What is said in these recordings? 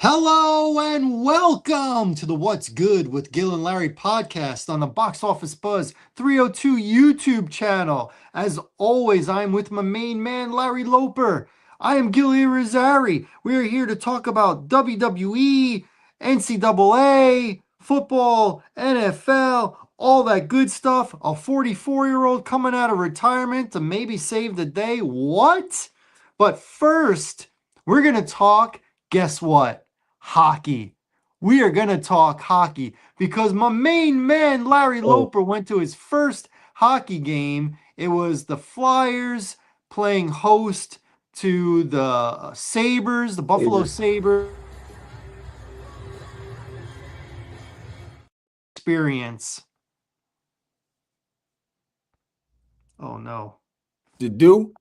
Hello and welcome to the What's Good with Gil and Larry podcast on the Box Office Buzz 302 YouTube channel. As always, I'm with my main man, Larry Loper. I am Gil Irizarry. We are here to talk about WWE, NCAA, football, NFL, all that good stuff. A 44-year-old coming out of retirement to maybe save the day. What? But first, we're going to talk, guess what? Hockey. We are going to talk hockey because my main man, Larry Oh, Loper, went to his first hockey game. It was the Flyers playing host to the Sabres, the Buffalo Sabres. Sabres. Experience. Oh no. To do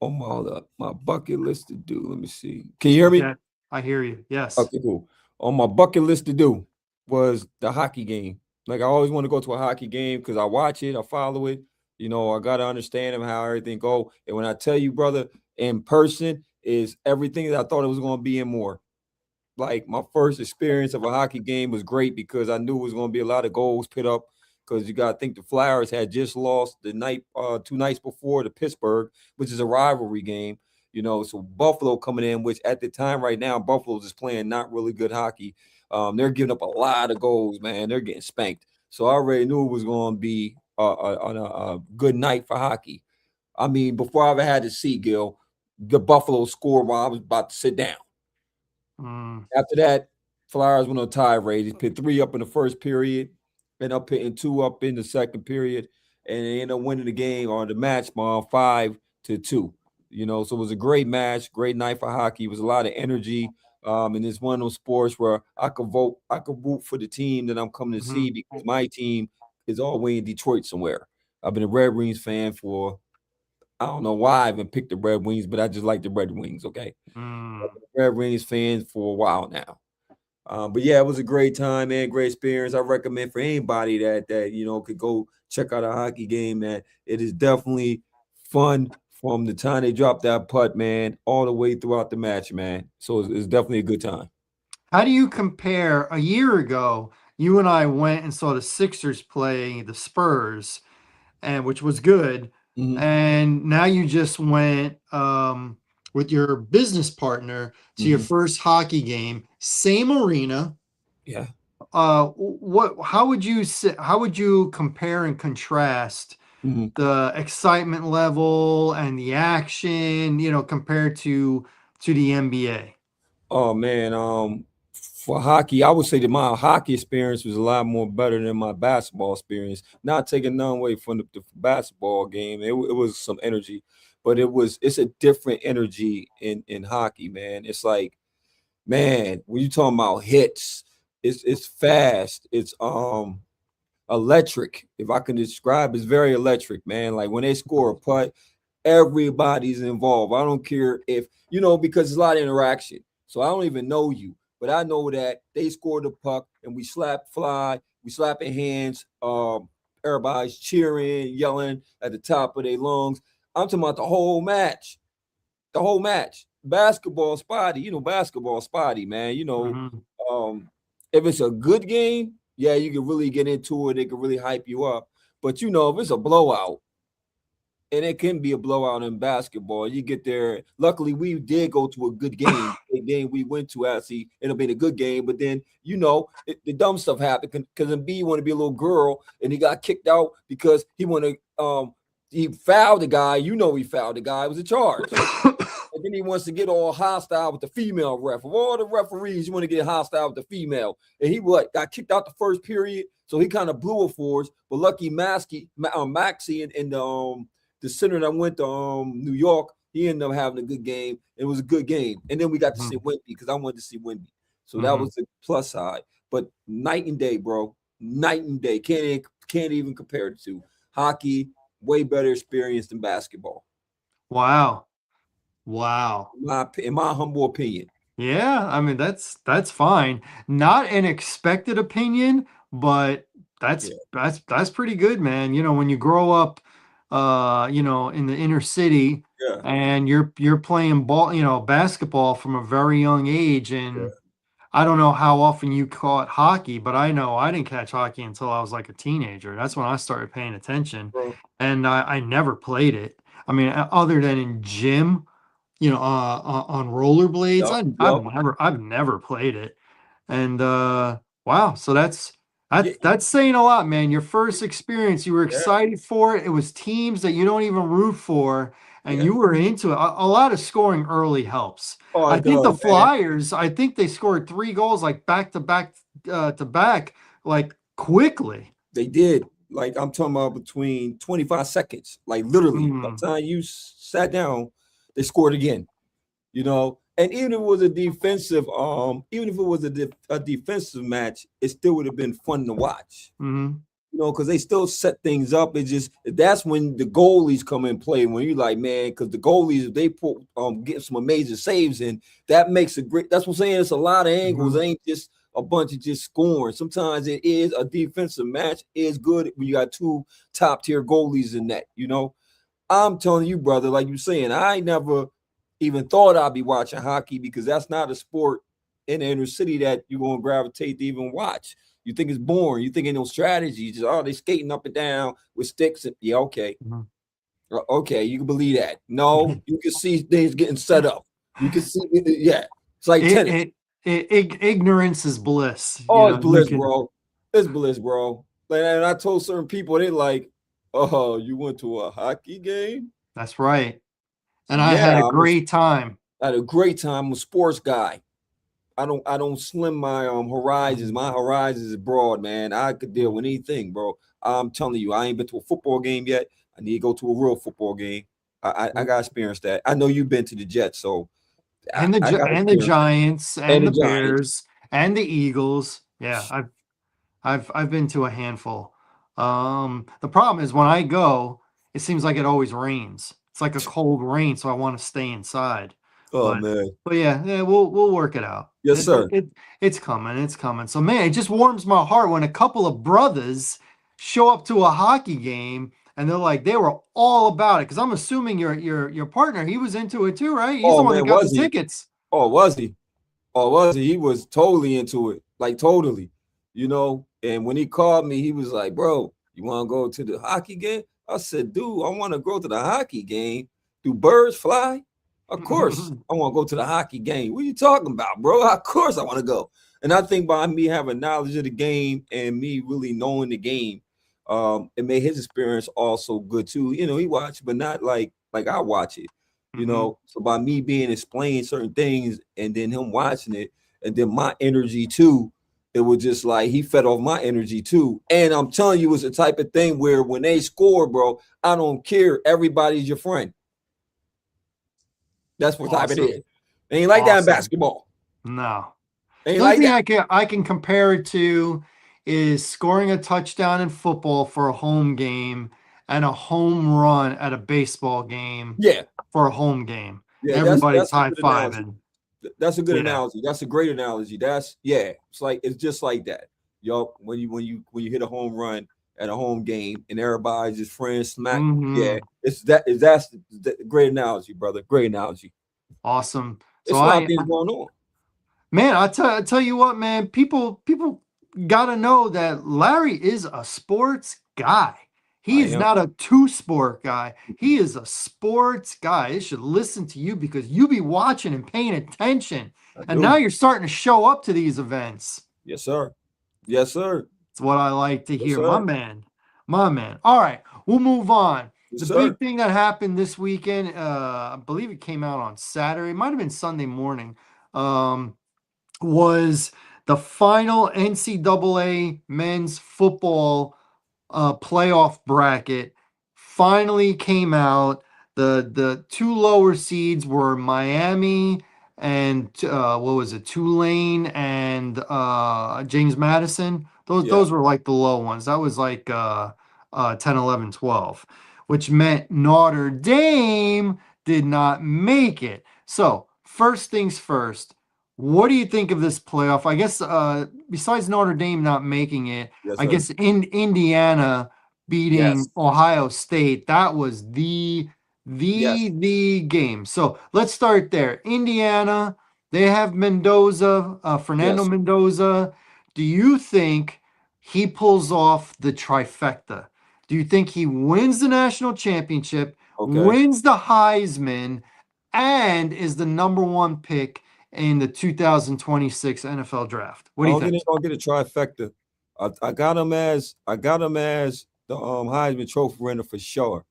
on my bucket list to do. Let me see. Can you hear me? Okay. I hear you. Yes. Okay, cool. On my bucket list to do was the hockey game. Like I always want to go to a hockey game because I watch it, I follow it. I gotta understand how everything go. And when I tell you, brother, in person is everything that I thought it was gonna be and more. Like my first experience of a hockey game was great because I knew it was going to be a lot of goals put up. Because you got to think the Flyers had just lost the night, 2 nights before to Pittsburgh, which is a rivalry game. So Buffalo coming in, which at the time right now, Buffalo's is playing not really good hockey. They're giving up a lot of goals, man. They're getting spanked. So I already knew it was going to be a good night for hockey. I mean, before I ever had to see Gil, the Buffalo scored while I was about to sit down. Mm. After that, Flyers went on tirade. He put 3 up in the first period, ended up hitting 2 up in the second period, and they ended up winning the game or the match by 5-2. So it was a great match, great night for hockey. It was a lot of energy. And it's one of those sports where I could root for the team that I'm coming to see Mhm. because my team is all the way in Detroit somewhere. I've been a Red Wings fan for I don't know why I even picked the Red Wings, but I just like the Red Wings, okay? Mm. Red Wings fan for a while now. But yeah, it was a great time, man. Great experience. I recommend for anybody that could go check out a hockey game, man. It is definitely fun from the time they drop that putt, man, all the way throughout the match, man. So it's definitely a good time. How do you compare a year ago? You and I went and saw the Sixers play the Spurs, and which was good. Hmm. And now you just went with your business partner to your Hmm. first hockey game, same arena. Yeah. What? How would you say? How would you compare and contrast Hmm. the excitement level and the action? Compared to the NBA. Oh man, for hockey, I would say that my hockey experience was a lot more better than my basketball experience. Not taking none away from the basketball game, it was some energy, but it's a different energy in hockey, man. It's like, man, when you talking about hits, it's fast, it's electric. If I can describe, it's very electric, man. Like when they score a putt, everybody's involved. I don't care if because it's a lot of interaction. So I don't even know you, but I know that they scored the puck and we slap fly, we slapping hands. Everybody's cheering, yelling at the top of their lungs. I'm talking about the whole match. The whole match. Basketball spotty, man. Mhm. Um, if it's a good game, yeah, you can really get into it. It can really hype you up. But if it's a blowout, and it can be a blowout in basketball. You get there. Luckily, we did go to a good game. The game we went to actually ended up being a good game. But then, the dumb stuff happened because Embiid wanted to be a little girl, and he got kicked out because he fouled the guy. He fouled the guy. It was a charge. And then he wants to get all hostile with the female ref. Of all the referees, you want to get hostile with the female. And he got kicked out the first period, so he kind of blew it for us. But lucky Maxie and the center that went to New York, he ended up having a good game. It was a good game. And then we got to see Mhm. Wemby because I wanted to see Wemby. So that Mhm. was the plus side. But night and day, bro. Night and day. Can't even compare it to hockey. Way better experience than basketball. Wow. Wow. In my humble opinion. Yeah, I mean that's fine. Not an expected opinion, but that's Yeah. that's that's pretty good, man. When you grow up in the inner city Yeah. and you're playing ball, basketball from a very young age. Yeah. And I don't know how often you caught hockey, but I know I didn't catch hockey until I was like a teenager. That's when I started paying attention, Bro. and I never played it. I mean, other than in gym, on rollerblades, Yup. I've Yup. never played it. And wow, so Yeah. that's saying a lot, man. Your first experience, you were Yeah. excited for it. It was teams that you don't even root for, and Yeah. you were into it. A lot of scoring early helps. Oh, I it think the does, man. Flyers, I think they scored 3 goals like back to back, like quickly. They did. Like I'm talking about between 25 seconds. Like literally, by Mm, the time you sat down, they scored again. And even if it was a defensive, even if it was a defensive match, it still would have been fun to watch. mm, Because they still set things up. It just that's when the goalies come in play. When you're like, man, because the goalies they put get some amazing saves in, that makes a great. That's what I'm saying. It's a lot of angles. It mm. ain't just a bunch of just scoring. Sometimes it is a defensive match is good when you got two top tier goalies in that. I'm telling you, brother, like you saying, I never even thought I'd be watching hockey because that's not a sport in the inner city that you're gonna gravitate to even watch. You think it's boring. You think ain't no strategy. Just they skating up and down with sticks. And, yeah, okay. Mhm. Okay, you can believe that. No, you can see things getting set up. You can see yeah. It's like It, tennis. it, ignorance is bliss. Oh, it's You bliss, can. bro. It's bliss, bro. Like, and I told certain people, they like, oh, you went to a hockey game? That's right. And I Yeah, had a great time. I had a great time. I'm a sports guy. I don't slim my horizons. Mhm. My horizons is broad, man. I could deal with anything, bro. I'm telling you, I ain't been to a football game yet. I need to go to a real football game. I got experience that. I know you've been to the Jets, so And the I got and the experience that. Giants And and the the Giants. Bears and the Eagles. Yeah, I've been to a handful. The problem is when I go, it seems like it always rains. It's like a cold rain, so I want to stay inside. Oh But man. yeah, we'll work it out. Yes, sir. It's coming, it's coming. So man, it just warms my heart when a couple of brothers show up to a hockey game and they were all about it. Because I'm assuming your partner, he was into it too, right? He's the Oh one that man, got the was he? tickets. Oh, was he? Or was he? He was totally into it, like totally. And when he called me, he was like, "Bro, you want to go to the hockey game?" I said, "Dude, I want to go to the hockey game. Do birds fly? Of course, I want to go to the hockey game. What are you talking about, bro? Of course, I want to go." And I think by me having knowledge of the game and me really knowing the game, it made his experience also good too. He watched, but not like I watch it Mhm. so by me being explaining certain things and then him watching it and then my energy too, it was just like he fed off my energy too. And I'm telling you, it's the type of thing where when they score, bro, I don't care. Everybody's your friend. That's what type it Awesome. is. Ain't like that in Awesome. basketball. No. Ain't The only like thing that. I can compare it to is scoring a touchdown in football for a home game and a home run at a baseball game Yeah, for a home game. yeah. That's Everybody's that's a high good analogy. fiving. That's a good Yeah. analogy. That's a great analogy. That's yeah. It's just like that. When you hit a home run at a home game and everybody's just friends smack. Yeah, Hmm. that's the great analogy, brother. Great analogy. Awesome. So It's a lot of things going on. man, I tell you what, man, people gotta know that Larry is a sports guy. He I is am. not a two-sport guy. He is a sports guy. They should listen to you because you be watching and paying attention. I And now do. you're starting to show up to these events. Yes, sir. Yes, sir. It's what I like to Yes, hear. My sir. man. My man. All right, we'll move on. Yes, The sir. big thing that happened this weekend, I believe it came out on Saturday. It might have been Sunday morning. Um, was the final NCAA men's football playoff bracket finally came out. The two lower seeds were Miami and what was it, Tulane and James Madison. Yeah. Those were like the low ones. That was like 10, 11, 12, which meant Notre Dame did not make it. So first things first, what do you think of this playoff? I guess besides Notre Dame not making it, Yes, I sir. guess in Indiana beating Yes. Ohio State, that was Yes. The game. So let's start there. Indiana, they have Mendoza, Fernando Yes. Mendoza. Do you think he pulls off the trifecta? Do you think he wins the national championship, Okay. wins the Heisman, and is the number one pick in the 2026 NFL draft? What I do you don't think think? they're gonna get a trifecta. I got him as the Heisman Trophy winner for sure.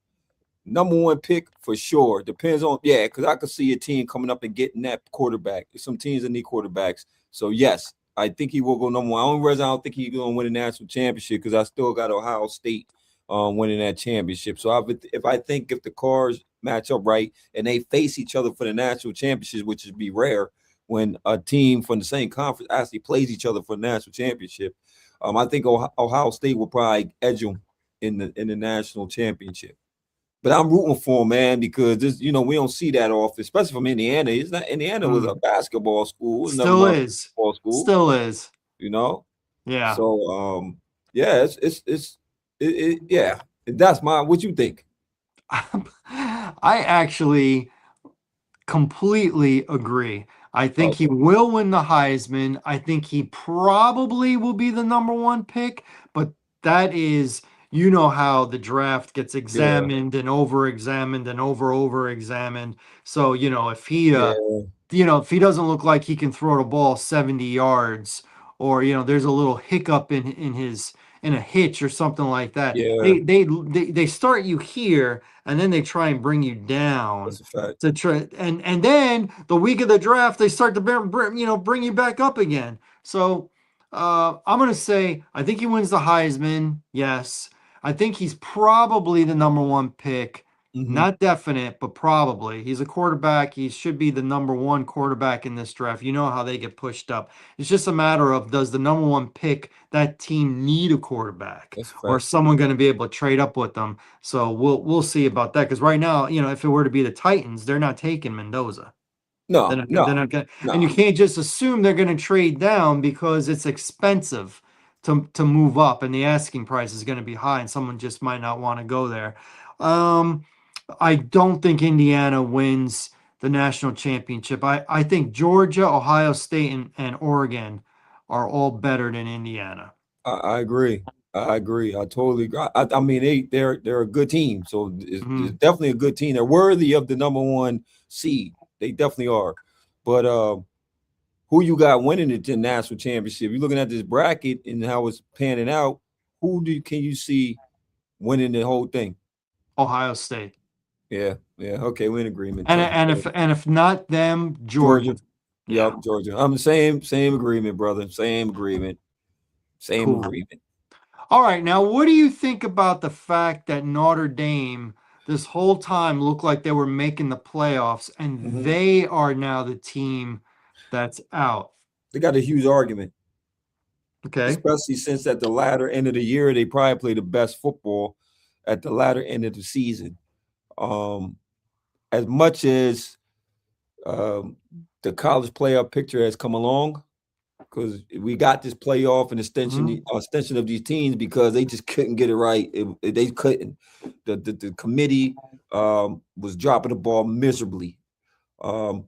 Number one pick for sure. Depends on because I could see a team coming up and getting that quarterback. There's some teams that need quarterbacks. So yes, I think he will go number one. Only reason I don't think he's gonna win a national championship because I still got Ohio State winning that championship. So if the cars match up right and they face each other for the national championships, which would be rare when a team from the same conference actually plays each other for the national championship. I think Ohio State will probably edge them in the national championship. But I'm rooting for him, man, because we don't see that often, especially from Indiana. It's not Indiana was a Mm, basketball school, it was never still known as is. a football school, Still is. you know. Yeah. So yeah, yeah. That's my what you think? I actually completely agree. I think he Okay. will win the Heisman. I think he probably will be the number one pick, but that is, you know how the draft gets Yeah, examined and over-examined and over-examined. So, if he yeah, if he doesn't look like he can throw the ball 70 yards, or there's a little hiccup in a hitch or something like that, yeah. they start you here and then they try and bring you down That's a fact. to try, and then the week of the draft they start to bring you back up again. So I'm gonna say I think he wins the Heisman. Yes, I think he's probably the number one pick. Hmm. Not definite, but probably. He's a quarterback. He should be the number one quarterback in this draft. You know how they get pushed up. It's just a matter of, does the number one pick, that team, need a quarterback, That's a or fact. is someone going to be able to trade up with them? So we'll see about that. Because right now, if it were to be the Titans, they're not taking Mendoza. They're No, not. They're no, not going. And you no. can't just assume they're going to trade down because it's expensive to move up, and the asking price is going to be high, and someone just might not want to go there. Um, I don't think Indiana wins the national championship. I think Georgia, Ohio State, and Oregon are all better than Indiana. I agree. I agree. I totally agree. I mean, they're a good team. So it's Mhm. definitely a good team. They're worthy of the number one seed. They definitely are. But who you got winning the national championship? You're looking at this bracket and how it's panning out. Can you see winning the whole thing? Ohio State, Yeah, yeah. Okay, we're in agreement. and if not them, Georgia. Georgia. Yeah, Yep, Georgia. I'm the same agreement, brother. Same agreement. Same cool. agreement. All right, now what do you think about the fact that Notre Dame this whole time looked like they were making the playoffs, and Mhm. they are now the team that's out? They got a huge argument, Okay. especially since at the latter end of the year they probably play the best football at the latter end of the season. Um, as much as um, the college playoff picture has come along, because we got this playoff and Mhm. extension of these teams because they just couldn't get it right. They couldn't. The committee was dropping the ball miserably. Um,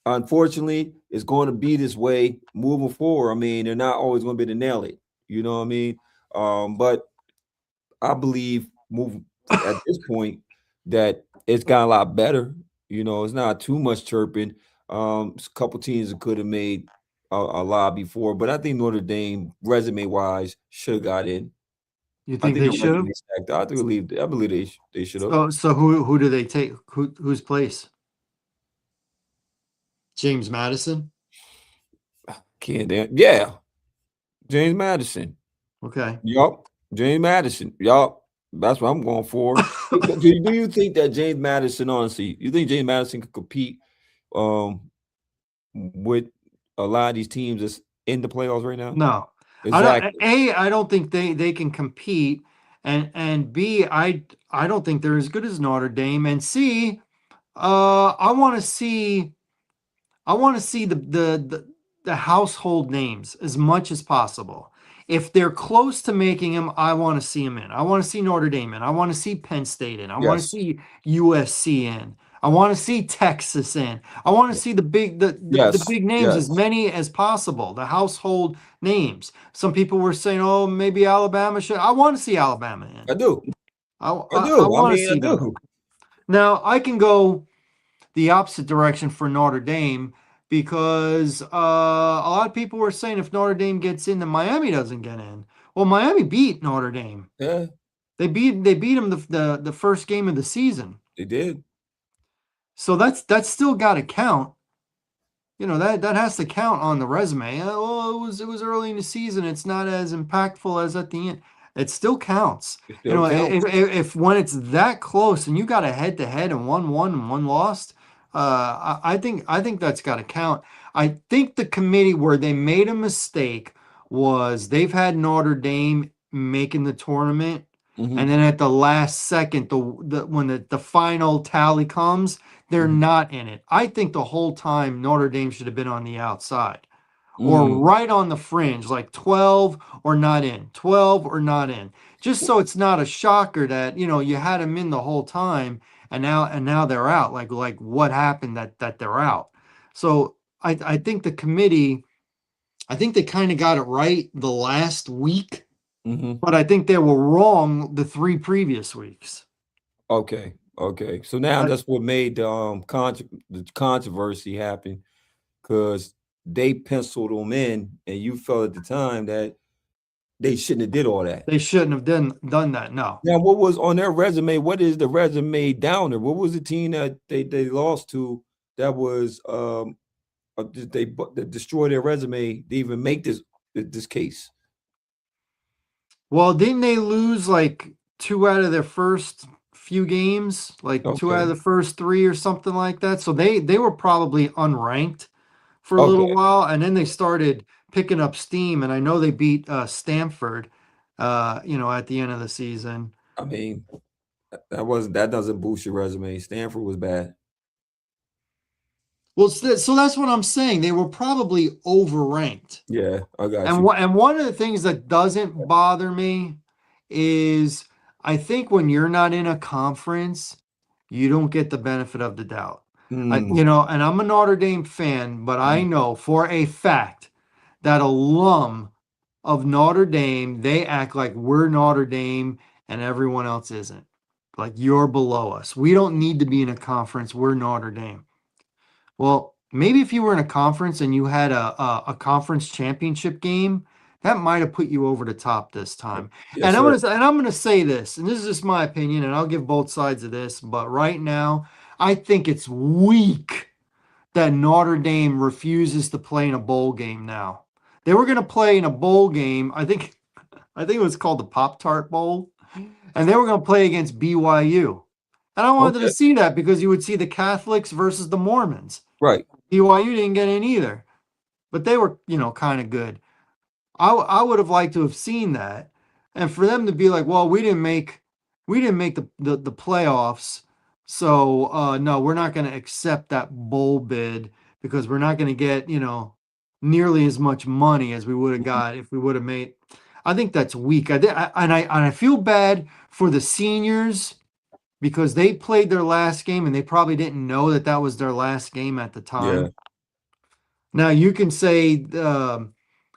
Unfortunately, it's going to be this way moving forward. I mean, they're not always going to be able to nail it. You know what I mean? But I believe moving at this point that it's got a lot better. It's not too much chirping. A couple teams that could have made a lot before, but I think Notre Dame, resume wise, should have got in. You I think think they the should have? resume stacked. I believe they should have. So who do they take? Whose place? James Madison. Can't they? Yeah, James Madison. Okay. Yup, James Madison. Yup, that's what I'm going for. Do you think that James Madison, honestly, you think James Madison could compete um, with a lot of these teams that's in the playoffs right now? No, I don't. Exactly. I don't think they can compete, and B, I don't think they're as good as Notre Dame. And C, I want to see the household names as much as possible. if they're close to making them, I want to see them in. I want to see Notre Dame in. I want to see Penn State in. I want to Yes. see USC in. I want to see Texas in. I want to see the Yes. big names, as Yes. many as possible, the household names. Some people were saying, "Oh, maybe Alabama should." I want to see Alabama in. I do. I I do. I want to mean, I see them. do. Now I can go the opposite direction for Notre Dame because a lot of people were saying if Notre Dame gets in, then Miami doesn't get in. Well, Miami beat Notre Dame. Yeah, They beat them the first game of the season. they did. So that's still got to count. That has to count on the resume. Well, it was early in the season. It's not as impactful as at the end. It still counts. It still counts. If when it's that close and you got a head to head and one won and one lost, I think that's got to count. I think the committee where they made a mistake was they've had Notre Dame making the tournament, and Hmm. then at the last second, when the final tally comes, they're Hmm. not in it. I think the whole time Notre Dame should have been on the outside or Mm. right on the fringe, like 12 or not in, 12 or not in. Just so it's not a shocker that, you had them in the whole time and now they're out. Like what happened that they're out. So I think the committee, I think they kind of got it right the last week, Hmm. but I think they were wrong the three previous weeks. Okay. Okay. So now I, that's what made the controversy happen because they penciled them in, and you felt at the time that they shouldn't have did all that. they shouldn't have done that. No. Now, what was on their resume? What is the resume down there? What was the team that they lost to that was that destroyed their resume to even make this case? Well, didn't they lose like two out of their first few games? Like two out of Okay. the first three or something like that. So they were probably unranked for a little Okay. while, and then they started picking up steam. And I know they beat Stanford, at the end of the season. I mean, that doesn't boost your resume. Stanford was bad. Well, so that's what I'm saying. They were probably overranked. Yeah, I got And you. one of the things that doesn't bother me is I think when you're not in a conference, you don't get the benefit of the doubt. Mm, And I'm a Notre Dame fan, but I mm, know for a fact that alum of Notre Dame, they act like we're Notre Dame and everyone else isn't. Like you're below us. We don't need to be in a conference. We're Notre Dame. Well, maybe if you were in a conference and you had a conference championship game, that might have put you over the top this time. yes, And I'm sir. gonna say this, and this is just my opinion, and I'll give both sides of this, but right now, I think it's weak that Notre Dame refuses to play in a bowl game now. They were gonna play in a bowl game, I think it was called the Pop Tart Bowl, and they were gonna play against BYU. And I wanted to Okay. see that because you would see the Catholics versus the Mormons. Right. BYU didn't get in either, but they were, kind of good. I would have liked to have seen that, and for them to be like, well, we didn't make the playoffs, so no, we're not going to accept that bowl bid because we're not going to get nearly as much money as we would have Mhm. got if we would have made. I think that's weak. And I feel bad for the seniors because they played their last game and they probably didn't know that that was their last game at the Yeah. time. Now you can say,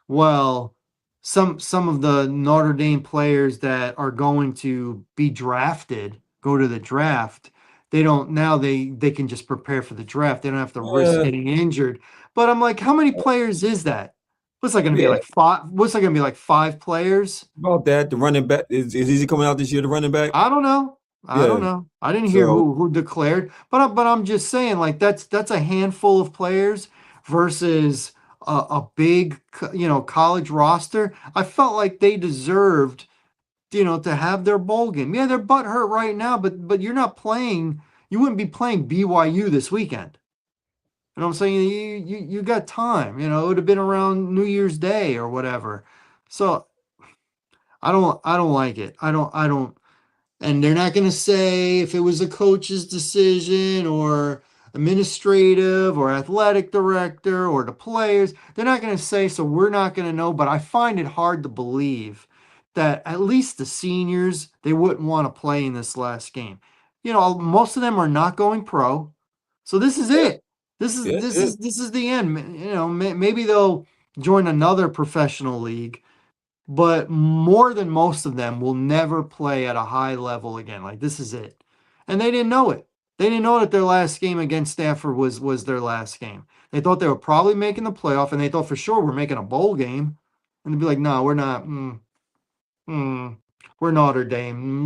well, some of the Notre Dame players that are going to be drafted go to the draft. They don't now they can just prepare for the draft. They don't have to risk Uh, getting injured. But I'm like, how many players is that? What's that going to be yeah. like five? What's that going to be like five players? About that, the running back is he coming out this year? The running back. I don't know. I Yeah. don't know. I didn't hear So who declared, but I'm just saying like that's a handful of players versus a big college roster. I felt like they deserved to have their bowl game. Yeah, they're butt hurt right now, but you're not playing. You wouldn't be playing BYU this weekend. You know what I'm saying? You got time. It would have been around New Year's Day or whatever. So I don't like it. I don't. And they're not going to say if it was a coach's decision or administrative or athletic director or the players. They're not going to say, so we're not going to know. But I find it hard to believe that at least the seniors, they wouldn't want to play in this last game. Most of them are not going pro. So this is Yeah, it. This is yeah, this yeah. is this is the end. Maybe they'll join another professional league, but more than most of them will never play at a high level again. Like this is it. And they didn't know it. They didn't know that their last game against Stanford was their last game. They thought they were probably making the playoff, and they thought for sure we're making a bowl game. And they'd be like, no, we're not. Mm, we're Notre Dame.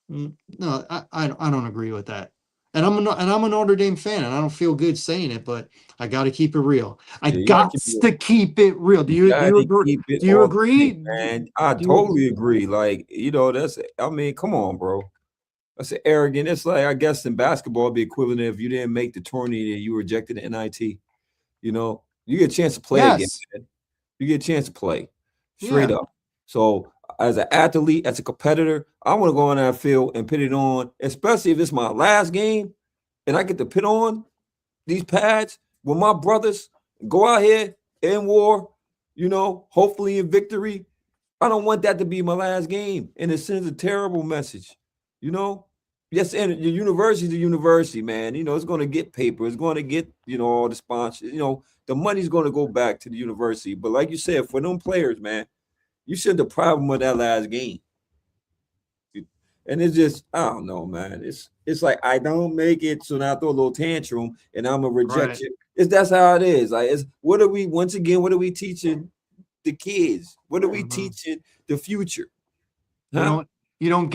No, I don't agree with that. And I'm a Notre Dame fan, and I don't feel good saying it, but I got to keep it real. I Yeah, you got got to keep it. to keep it real. Do You you do got you to agree? keep it Do you agree? authentic, man. I Do you? totally agree. Like, that's, I mean, come on, bro. That's arrogant. It's like, I guess in basketball, it'd be equivalent if you didn't make the tournament and you rejected the NIT. You get a chance to play again, Yes. man. You get a chance to play straight Yeah. up. So, as an athlete, as a competitor, I want to go on that field and put it on, especially if it's my last game and I get to put on these pads with my brothers, go out here in war, hopefully in victory. I don't want that to be my last game. And it sends a terrible message, you know? Yes, and the university is a university, man. It's going to get paper. It's going to get, all the sponsors. The money's going to go back to the university. But like you said, for them players, man, you shouldn't deprive them of that last game. And it's just, I don't know, man. It's like I don't make it, so now I throw a little tantrum and I'm a Right. rejection. That's how it is. Like, what are we, once again, what are we teaching the kids? What are we Hmm. teaching the future? You Huh? don't you don't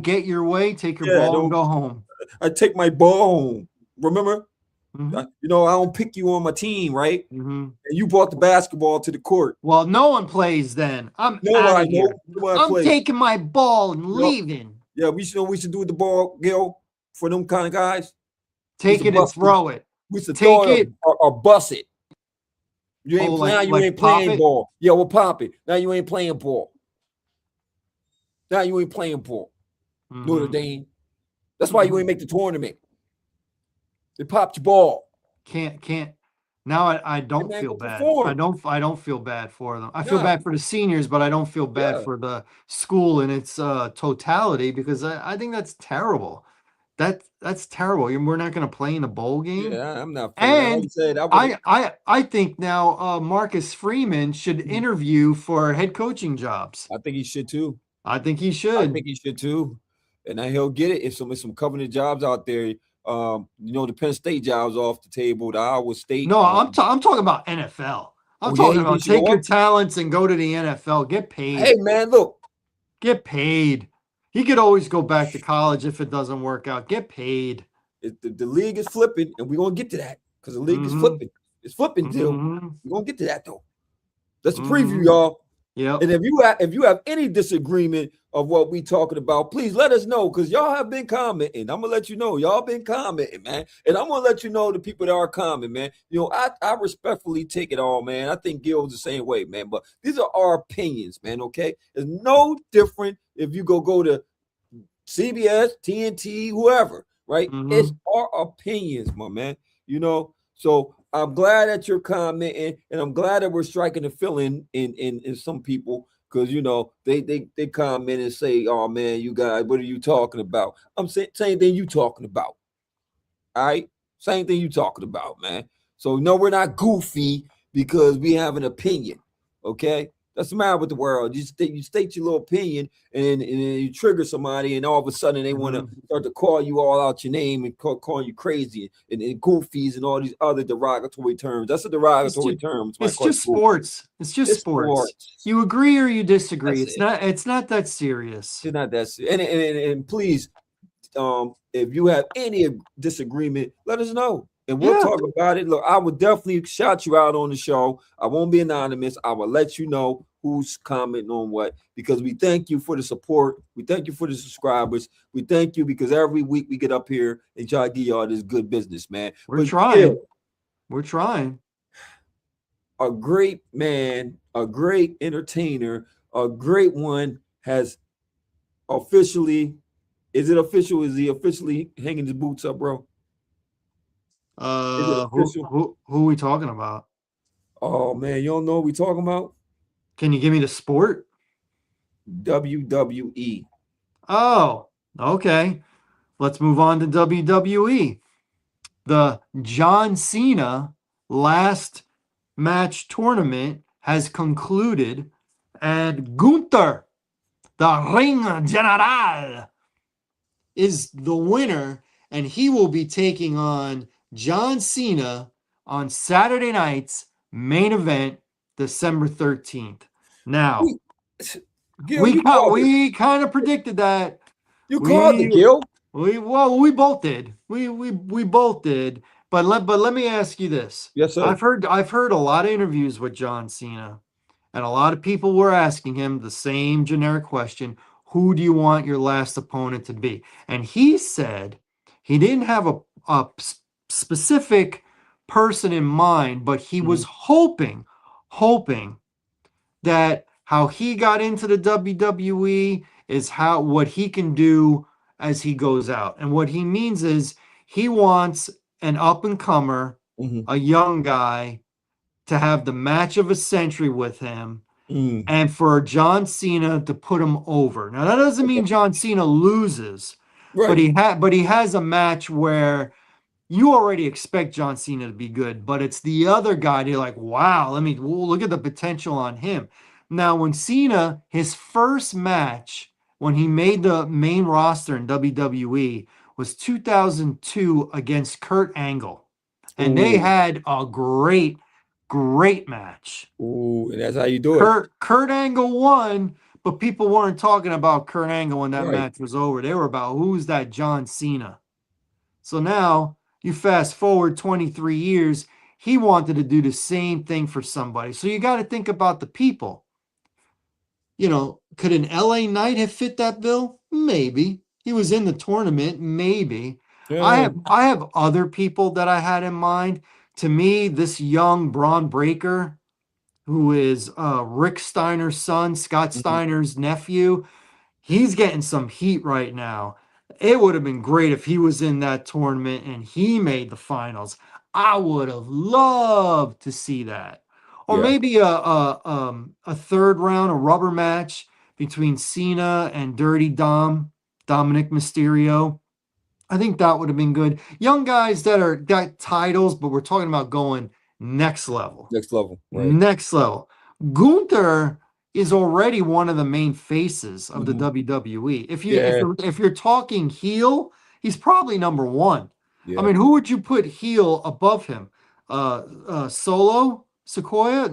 get your way. Take your Yeah, ball and no, go home. I take my ball home. Remember? Hmm. I don't pick you on my team, right? Hmm. And you brought the basketball to the court. Well, no one plays then. I'm No, out I of know here. you want to I'm play. taking my ball and You know, leaving. yeah, we should know we should do with the ball, Gil, for them kind of guys. We Take should it and bust it. throw it. We should Take throw it it. or bust it. You Oh, ain't playing. like Now you like ain't pop playing it. ball. Yeah, we'll pop it. Now you ain't playing ball. Now you ain't playing ball. Notre Hmm. Dame. That's why you ain't make the tournament. They popped your ball. Can't. Now I Hey don't man, feel go bad. I perform. don't I don't feel bad for them. I feel Yeah, bad for the seniors, but I don't feel bad yeah, for the school in its totality because I think that's terrible. That's terrible. We're not going to play in a bowl game. yeah. I'm not feeling that. Like And you said, I would have. I think now Marcus Freeman should Mhm. interview for head coaching jobs. I think he should too. I think he I should. think he should too. And now he'll get it if some covenant jobs out there. The Penn State jobs off the table, the Iowa State. No, I'm talking about NFL. I'm Oh yeah, talking he about should go take your up. talents and go to the NFL. Get Hey paid. man, look, Get paid. He could always go back to college if it doesn't work out. Get paid. the league is flipping, and we're gonna get to that because the league is Mm-hmm. flipping. It's flipping, Dill. Mm-hmm. We're gonna get to that though. That's a preview, Mm-hmm. y'all. Yep. And if you have any disagreement of what we talking about, please let us know because y'all have been commenting. I'm gonna let you know y'all been commenting, man. And I'm gonna let you know the people that are commenting, man. I respectfully take it all, man. I think Gil's the same way, man. But these are our opinions, man. Okay, it's no different if you go to CBS, TNT, whoever, right? It's Mm-hmm. our opinions, my man. So I'm glad that you're commenting, and I'm glad that we're striking a feeling in some people because they comment and say, "Oh man, you guys, what are you talking about?" I'm saying same thing you talking about. All right, same thing you talking about, man. So no, we're not goofy because we have an opinion. Okay, that's the matter with the world. You state your little opinion, and then you trigger somebody, and all of a sudden they want to Mm-hmm. start to call you all out your name and calling you crazy and goofies and all these other derogatory terms. That's a It's derogatory just term. Somebody it's call you just goofy. sports. It's just It's sports. sports. You agree or you disagree. That's It's it. not that serious. It's not that. And please, if you have any disagreement, let us know and we'll Yeah, talk about it. Look, I will definitely shout you out on the show. I won't be anonymous. I will let you know who's commenting on what because we thank you for the support. We thank you for the subscribers. We thank you because every week we get up here and try to give y'all this good business, man. we're But yeah, trying. We're trying. a great man, a great entertainer, a great one has officially. Is it official? Is he officially hanging his boots up, bro? Is it official? Who are we talking about? Oh man, you don't know what we talking about? Can you give me the sport? WWE. Oh, okay. Let's move on to WWE. The John Cena last match tournament has concluded, and Gunther, the Ring General, is the winner, and he will be taking on John Cena on Saturday night's main event, December 13th. Now, We, Gil, you called it. we kind of predicted that. You called it, We Gil. we both did. We both did. But let me ask you this. Yes, sir. I've heard a lot of interviews with John Cena, and a lot of people were asking him the same generic question: who do you want your last opponent to be? And he said he didn't have a specific person in mind, but he was Mhm. hoping that how he got into the WWE is how what he can do as he goes out. And what he means is he wants an up and comer, Mhm. a young guy to have the match of a century with him Mm. and for John Cena to put him over. Now that doesn't Okay. mean John Cena loses, but Right. he has a match where you already expect John Cena to be good, but it's the other guy. You're like, wow, look at the potential on him. Now, when Cena, his first match when he made the main roster in WWE was 2002 against Kurt Angle, and they Ooh. had a great match. Ooh. And that's how you do it. Kurt Angle won, but people weren't talking about Kurt Angle when that Right. match was over. They were about who's that John Cena. So now you fast forward 23 years, he wanted to do the same thing for somebody. So you got to think about the people. Could an LA Knight have fit that bill? Maybe. He was in the tournament, maybe. I Yeah. have I have other people that I had in mind. To me, this young Braun Breaker, who is Rick Steiner's son, Scott Mhm. Steiner's nephew, he's getting some heat right now. It would have been great if he was in that tournament and he made the finals. I would have loved to see that. Or Yeah. maybe a third round, a rubber match between Cena and Dirty Dom, Dominic Mysterio. I think that would have been good. Young guys that are got titles, but we're talking about going next level. Next level. Right. Next level. Gunther is already one of the main faces of the Mhm. WWE. If you if Yeah. you're if you're talking heel, he's probably number one. I Yeah. mean, who would you put heel above him? Solo Sequoia?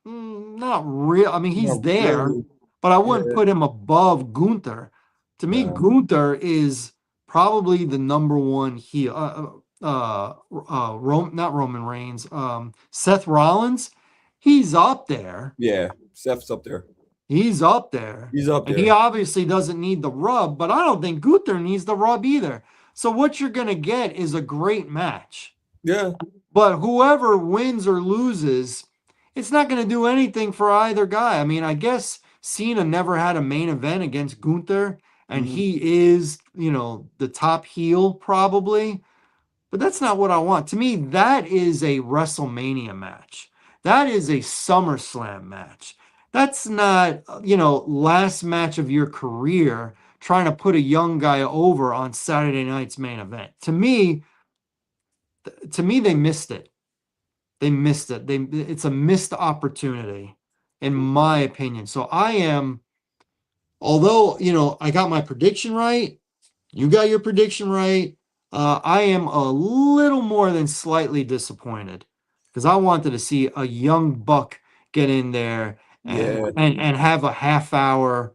Not real. I mean, he's Not there, really. but I wouldn't Yeah. put him above Gunther. To me, Nah. Gunther is probably the number one heel. Not Roman Reigns. Seth Rollins, he's up there. Yeah. Seth's up there. He's up there. He's up And he there. obviously doesn't need the rub, but I don't think Gunther needs the rub either. So what you're gonna get is a great match. Yeah. But whoever wins or loses, it's not going to do anything for either guy. I mean, I guess Cena never had a main event against Gunther, and Mhm. he is, the top heel probably. But that's not what I want. To me, that is a WrestleMania match. That is a SummerSlam match. That's not, last match of your career trying to put a young guy over on Saturday night's main event. To me, they missed it. They missed it. It's a missed opportunity, in my opinion. So although I got my prediction right, you got your prediction right. I am a little more than slightly disappointed because I wanted to see a young buck get in there and Yeah. and have a half hour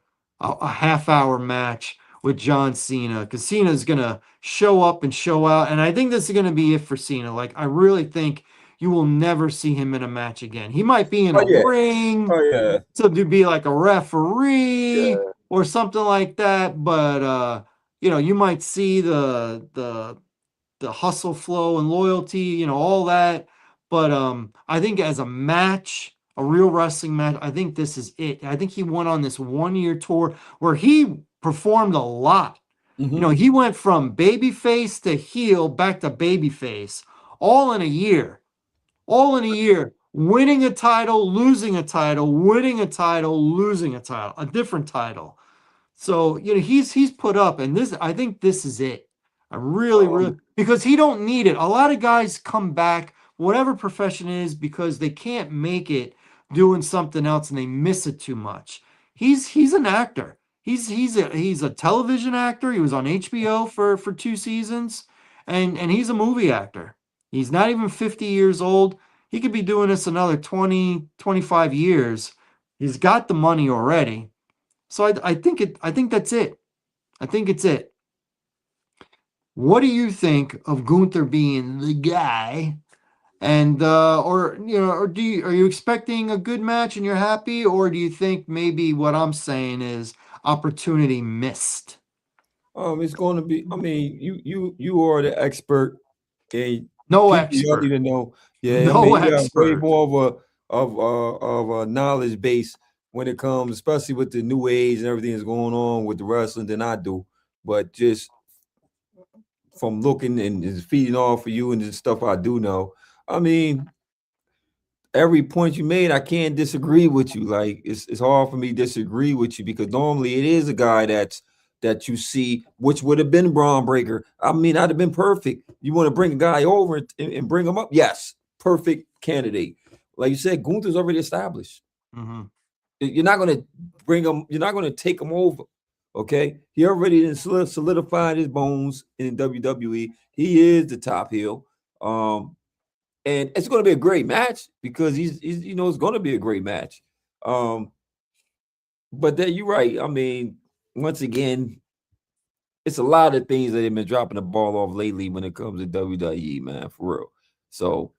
match with John Cena because Cena's gonna show up and show out, and I think this is gonna be it for Cena. Like I really think you will never see him in a match again. He might be in Oh a yeah. ring Oh yeah. to be like a referee Yeah. or something like that, but you might see the hustle flow and loyalty, all that. But I think as a match, a real wrestling match, I think this is it. I think he went on this 1 year tour where he performed a lot. Hmm. He went from babyface to heel back to babyface all in a year, all in a year, winning a title, losing a title, winning a title, losing a title, a different title. So, he's put up, and this, I think this is it. I really, really, Um, because he don't need it. A lot of guys come back, whatever profession it is, because they can't make it doing something else and they miss it too much. He's an actor. He's a television actor. He was on HBO for 2 seasons, and he's a movie actor. He's not even 50 years old. He could be doing this another 20, 25 years. He's got the money already. So I think that's it. I think it's it. What do you think of Gunther being the guy? And are you expecting a good match and you're happy, or do you think maybe what I'm saying is opportunity missed? it's going to be. I mean, you are the expert, and No people y'all need expert. to know. Yeah, I No mean, you got way expert. more of a knowledge base when it comes, especially with the new age and everything that's going on with the wrestling than I do. But just from looking and just feeding off of you and the stuff I do know, I mean, every point you made, I can't disagree with you. Like it's hard for me to disagree with you because normally it is a guy that you see, which would have been Braun Breaker. I mean, I'd have been perfect. You want to bring a guy over and bring him up? Yes, perfect candidate. Like you said, Gunther's already established. Hmm. You're not going to bring him. You're not going to take him over. Okay, he already solidified his bones in WWE. He is the top heel. And it's going to be a great match because he's it's going to be a great match. Um, but then you're right. I mean, once again, it's a lot of things that they've been dropping the ball off lately when it comes to WWE, man, for real. So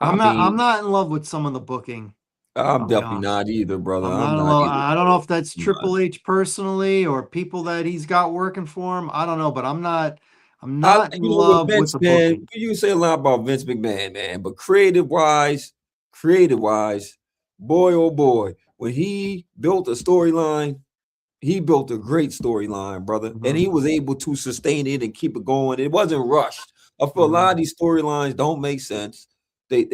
I I'm mean, not in love with some of the booking. I'm I'll be definitely honest. not either, brother. I'm I'm not in not love. either, I don't know brother. if that's I'm not. Triple H personally or people that he's got working for him. I don't know, but I'm not. I'm I not in with love with Vince, the man, booking. you say a lot about Vince McMahon, man, but creative wise, boy oh boy, when he built a storyline, he built a great storyline, brother, and Hmm. he was able to sustain it and keep it going. It wasn't rushed. I feel a lot Hmm. of these storylines don't make sense. They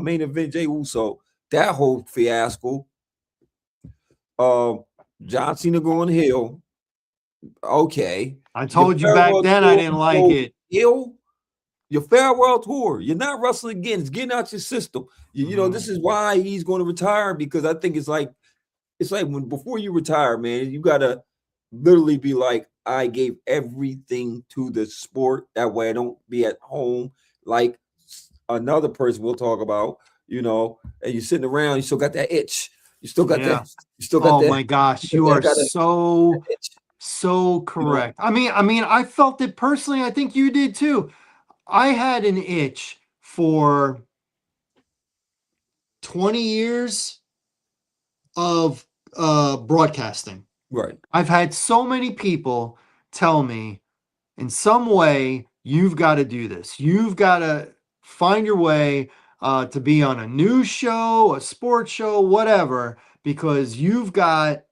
main event Jay Uso, that whole fiasco. Um, John Cena going Hill, okay. I Your told you back farewell then I tour didn't you like go it. Hill, your farewell tour. You're not wrestling again. It's getting out your system. Hmm. This is why he's going to retire because I think it's like when before you retire, man, you gotta literally be like, I gave everything to the sport. That way I don't be at home like another person we'll talk about, and you're sitting around, you still got that itch. You still got that, Yeah. you still got Oh that, my gosh, you I are got that so itch, so you know. correct. I mean, I felt it personally. I think you did too. I had an itch for 20 years of broadcasting. Right. I've had so many people tell me in some way, you've got to do this. You've got to find your way to be on a news show, a sports show, whatever, because you've got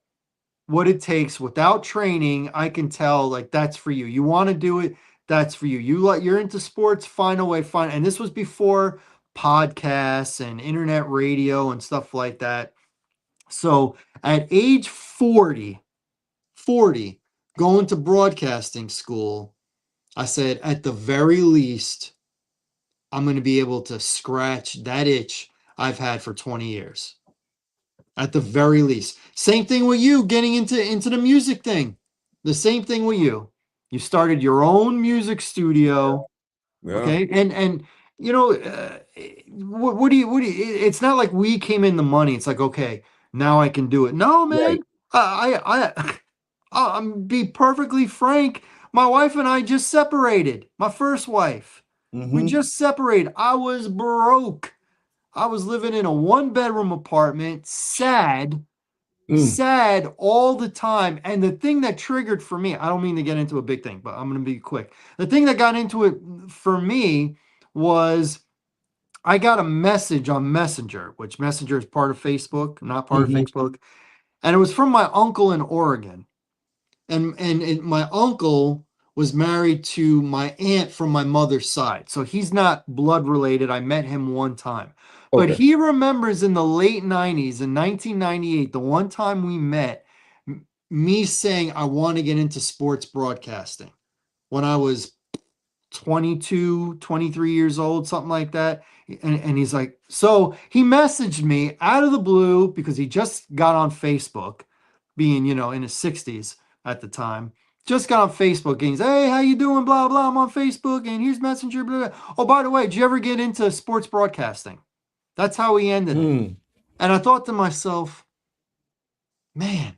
what it takes without training. I can tell, like, that's for you. You want to do it, that's for you. You're into sports, find a way, find. And this was before podcasts and internet radio and stuff like that. So at age 40, going to broadcasting school, I said, at the very least, I'm going to be able to scratch that itch I've had for 20 years. At the very least. Same thing with you getting into the music thing. The same thing with you. You started your own music studio. Yeah. Okay, and what do you? It's not like we came in the money. It's like, okay, now I can do it. No, Right. man. I'm be perfectly frank. My wife and I just separated. My first wife. We Mm-hmm. just separated. I was broke. I was living in a one-bedroom apartment, sad, Mm. sad all the time. And the thing that triggered for me, I don't mean to get into a big thing, but I'm going to be quick. The thing that got into it for me was I got a message on Messenger, which Messenger is part of Facebook, not part of Mm-hmm. Facebook. And it was from my uncle in Oregon. And my uncle was married to my aunt from my mother's side. So he's not blood related. I met him one time. But Okay. he remembers in the late 90s, in 1998, the one time we met, me saying, I want to get into sports broadcasting when I was 22, 23 years old, something like that. And he's like, so he messaged me out of the blue because he just got on Facebook, being, in his 60s at the time. Just got on Facebook and he's, hey, how you doing? Blah, blah. I'm on Facebook and here's Messenger. Blah, blah. Oh, by the way, did you ever get into sports broadcasting? That's how he ended it. Mm. And I thought to myself, man,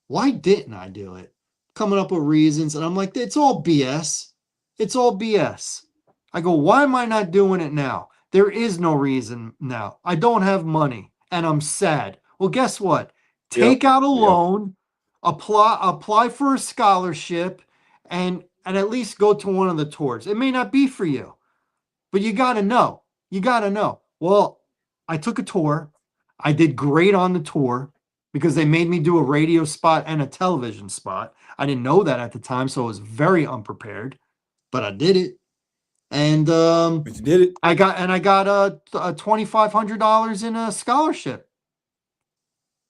why didn't I do it? Coming up with reasons. And I'm like, it's all BS. It's all BS. I go, why am I not doing it now? There is no reason now. I don't have money and I'm sad. Well, guess what? Yep. Take out a Yep. loan, apply for a scholarship, and at least go to one of the tours. It may not be for you, but you got to know. You got to know. Well, I took a tour. I did great on the tour because they made me do a radio spot and a television spot. I didn't know that at the time, so I was very unprepared, but I did it. And But you did it. I got a $2,500 in a scholarship.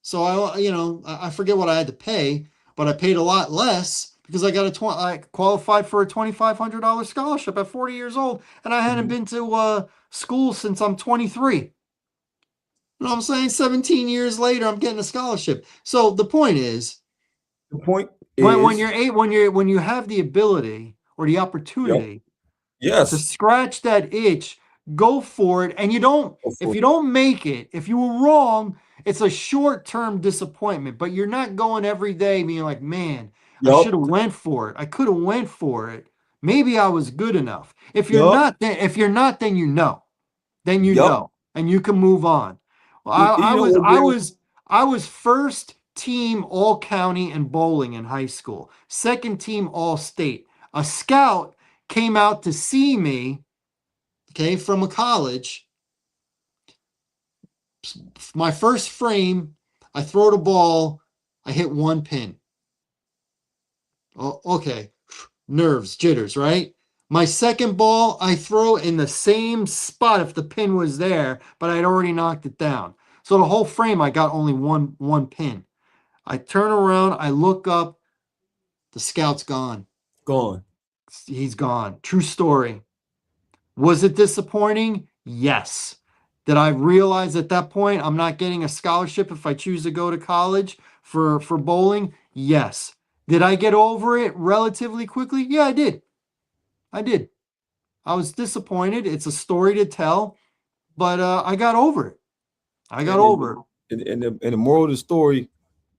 So I forget what I had to pay, but I paid a lot less because I qualified for a $2,500 scholarship at 40 years old, and I hadn't Mhm. been to school since I'm 23. You know what I'm saying? 17 years later, I'm getting a scholarship. So the point is, The point when is, you're eight, when you have the ability or the yep. opportunity to Yes. scratch that itch, go for it. And Go if for you it. don't make it, if you were wrong, it's a short-term disappointment. But you're not going every day being like, man, I should Yup. have went for it. I could have went for it. Maybe I was good enough. Yup. If you're not, then you know. Then you Yup. know, and you can move on. Well, I You know was what, I Gil? was I was first team all county in bowling in high school. Second team all state. A scout came out to see me, okay, from a college. My first frame, I throw the ball, I hit one pin. Oh, okay. Nerves, jitters, right? My second ball, I throw in the same spot if the pin was there, but I'd already knocked it down. So the whole frame, I got only one pin. I turn around, I look up, the scout's gone. Gone. He's gone. True story. Was it disappointing? Yes. Did I realize at that point I'm not getting a scholarship if I choose to go to college for bowling? Yes. Did I get over it relatively quickly? Yeah, I did. I did. I was disappointed. It's a story to tell, but I got over it. I got And then, over it. and the moral of the story,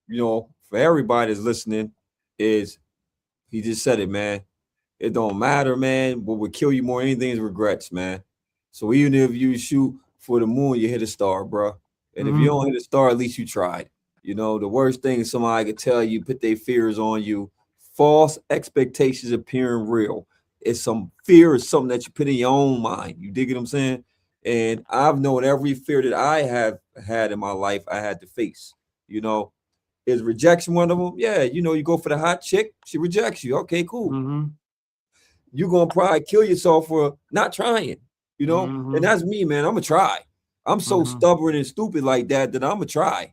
for everybody that's listening, is he just said it, man. It don't matter, man. What would kill you more than anything is regrets, man. So even if you shoot for the moon, you hit a star, bro. And if you Mm-hmm. don't hit a star, at least you tried. The worst thing is somebody could tell you, put their fears on you. False expectations appearing real. It's some fear is something that you put in your own mind. You dig what I'm saying? And I've known every fear that I have had in my life, I had to face. You know, is rejection one of them? Yeah, you go for the hot chick, she rejects you. Okay, cool. Mm-hmm. You're gonna probably kill yourself for not trying. And Mm-hmm. that's me, man. I'm gonna try. I'm so Mm-hmm. stubborn and stupid like that I'm gonna try.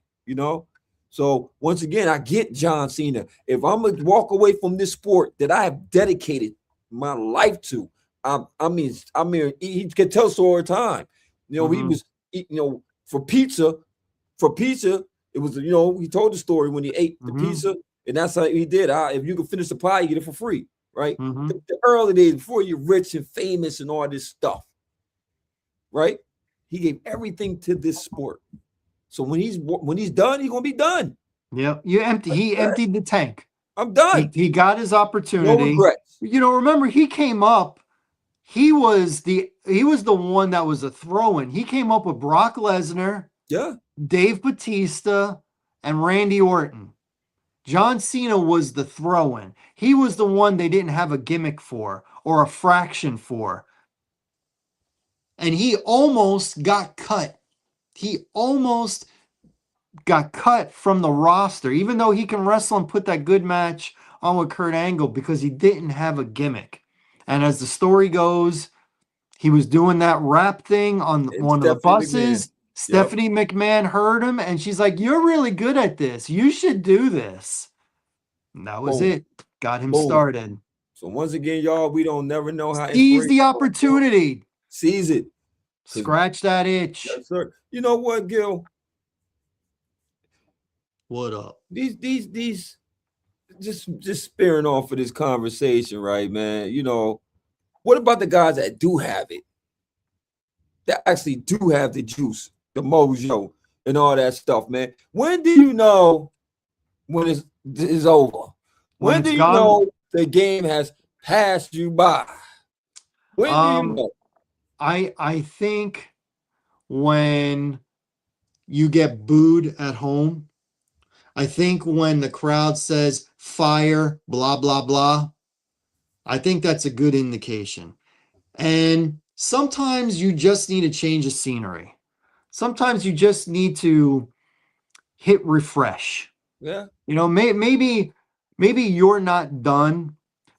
So once again, I get John Cena. If I'm gonna walk away from this sport that I have dedicated my life to, I mean, he can tell us all the time. He Mm-hmm. was, for pizza, it was, he told the story when he ate the Mm-hmm. pizza, and that's how he did. If you can finish the pie, you get it for free, right? Mm-hmm. The early days before you're rich and famous and all this stuff, right? He gave everything to this sport. So when he's done, he's gonna be done. Yep. He emptied the tank. I'm He done. he got his No opportunity. regrets. Remember he came up, he was the one that was a throw-in. He came up with Brock Lesnar, Yeah. Dave Batista, and Randy Orton. John Cena was the throw-in. He was the one they didn't have a gimmick for or a fraction for. And he almost got cut. He almost got cut from the roster, even though he can wrestle and put that good match on with Kurt Angle because he didn't have a gimmick. And as the story goes, he was doing that rap thing on And one of the Stephanie McMahon. buses. Yep. Stephanie McMahon heard him and she's like, "You're really good at this. You should do this." And that was Boom. it. Got him Boom. started. So once again, y'all, we don't never know how Seize inspiration the comes from. opportunity. Seize it. Because Scratch that itch. yes, sir. You know what, Gil? What up? These just sparing off of this conversation, right, man? You know, what about the guys that do have it? That actually do have the juice, the mojo, and all that stuff, man. When do you know when it's over? When When it's do you gone, know the game has passed you by? When do you um, know? I think when you get booed at home, I think when the crowd says fire, blah blah blah, I think that's a good indication. And sometimes you just need a change of scenery. Sometimes you just need to hit refresh. Yeah, Maybe you're not done,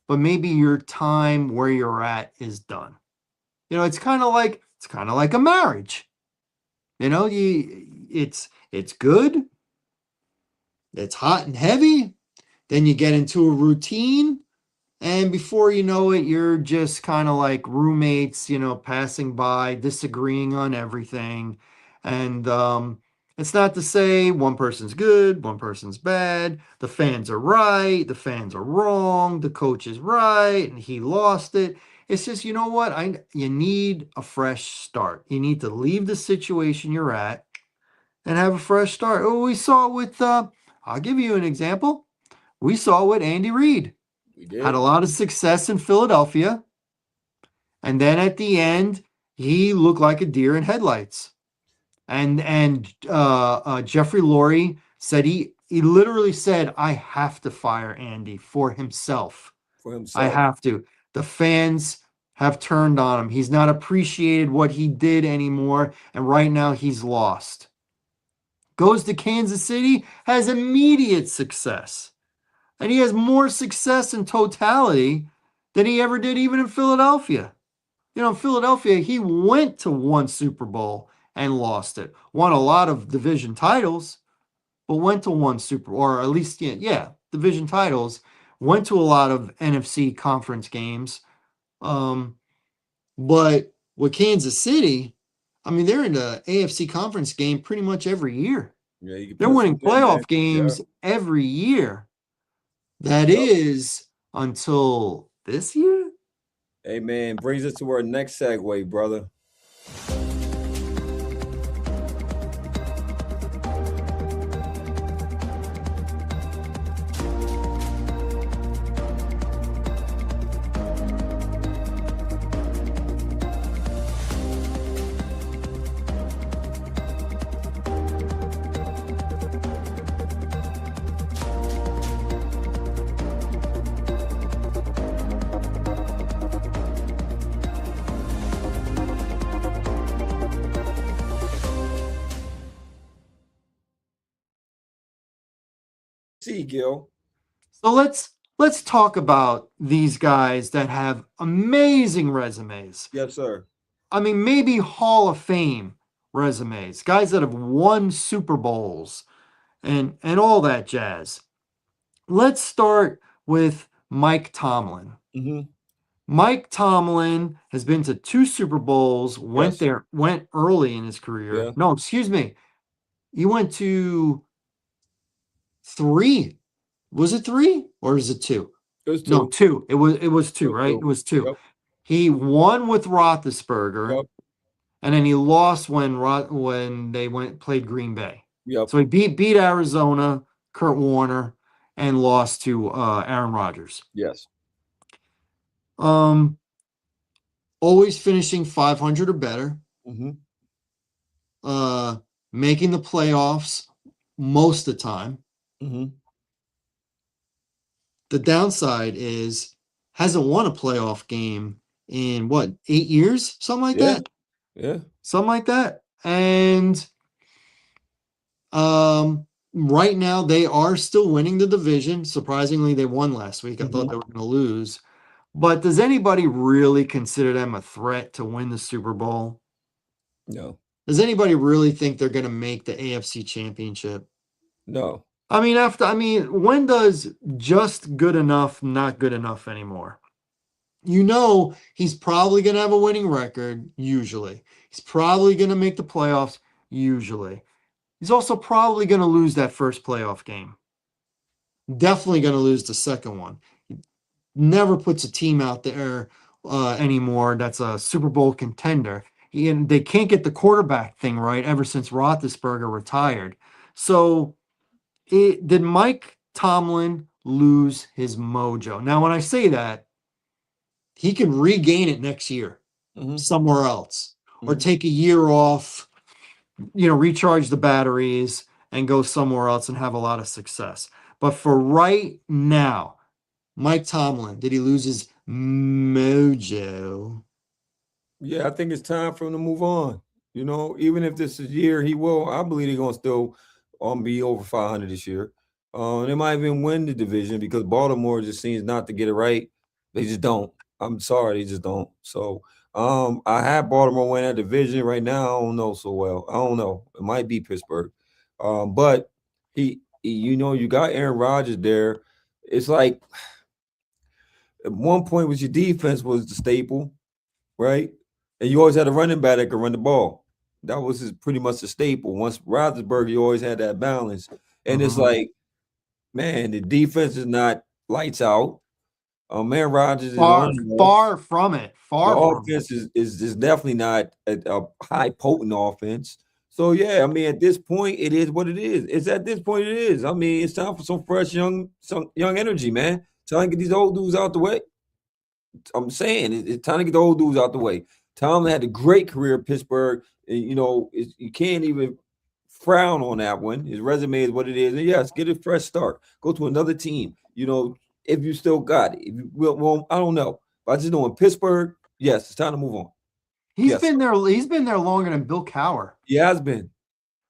but maybe your time where you're at is done. It's kind of like a marriage. It's good, it's hot and heavy, then you get into a routine, and before you know it, you're just kind of like roommates, passing by, disagreeing on everything. And it's not to say one person's good, one person's bad. The fans are right, the fans are wrong, the coach is right, and he lost it. It's just, you know what? You need a fresh start. You need to leave the situation you're at and have a fresh start. Oh, we saw it with, I'll give you an example. We saw it with Andy Reid. we Had a did. lot of success in Philadelphia. And then at the end, he looked like a deer in headlights. And Jeffrey Lurie said he literally said, "I have to fire Andy for himself. For I himself. have to." The fans have turned on him. He's not appreciated what he did anymore, and right now he's lost. Goes to Kansas City, has immediate success. And he has more success in totality than he ever did even in Philadelphia. In Philadelphia, he went to one Super Bowl and lost it. Won a lot of division titles, but went to one Super, or at least, yeah, division titles. Went to a lot of NFC conference games. Um, but with Kansas City, I mean, they're in the AFC conference game pretty much every year. Yeah, you can They're pencil winning it in, man. playoff Yeah. games every year. That Yep. is until this year. Hey, man, brings us to our next segue, brother. See, Gil. So let's talk about these guys that have amazing resumes. Yes, sir. I mean, maybe Hall of Fame resumes. Guys that have won Super Bowls and all that jazz. Let's start with Mike Tomlin. Mm-hmm. Mike Tomlin has been to two Super Bowls, Yes. went early in his career. Yeah. No, excuse me. He went to three. Was it three or is it two? It was No, two. two. It was It two, was right? It two. was two. Yep. He won with Roethlisberger, Yep. and then he lost when they played Green Bay. Yep. So he beat Arizona, Kurt Warner, and lost to Aaron Rodgers. Yes. Um, always finishing 500 or better. Mm-hmm. Making the playoffs most of the time. Mm-hmm. The downside is hasn't won a playoff game in what, 8 years? Something like Yeah. that. Yeah. Something like that. And right now they are still winning the division. Surprisingly, they won last week. I thought Mhm. they were going to lose. But does anybody really consider them a threat to win the Super Bowl? No, Does anybody really think they're going to make the AFC Championship? no. When does just good enough not good enough anymore? You know, he's probably going to have a winning record, usually. He's probably going to make the playoffs, usually. He's also probably going to lose that first playoff game. Definitely going to lose the second one. Never puts a team out there anymore that's a Super Bowl contender. And they can't get the quarterback thing right ever since Roethlisberger retired. So, did Mike Tomlin lose his mojo? Now, when I say that, he can regain it next year Mhm, somewhere else or mhm. take a year off, recharge the batteries and go somewhere else and have a lot of success. But for right now, Mike Tomlin, did he lose his mojo? Yeah, I think it's time for him to move on. Even if this is year he will, I believe they're gonna still be over 500 this year. They might even win the division because Baltimore just seems not to get it right. They just don't. I'm sorry, they just don't. So I have Baltimore win that division right now. I don't know so well. I don't know. It might be Pittsburgh. But you got Aaron Rodgers there. It's like at one point was your defense was the staple, right? And you always had a running back that could run the ball. That was pretty much the staple. Once Roethlisberger, you always had that balance. And it's Mhm. like, man, the defense is not lights out. Man, Rodgers is on Far, and off. far from it. The Far from it. offense is definitely not a high potent offense. So yeah, I mean, at this point, it is what it is. It's at this point it is. I mean, it's time for some young energy, man. Time to get these old dudes out the way. I'm saying it's time to get the old dudes out the way. Tomlin had a great career at Pittsburgh. And, you can't even frown on that one. His resume is what it is. And yes, get a fresh start. Go to another team. If you still got it. If you, well, I don't know. But I just know in Pittsburgh, yes, it's time to move on. He's Yes, been there. He's been there longer than Bill Cowher. he has been.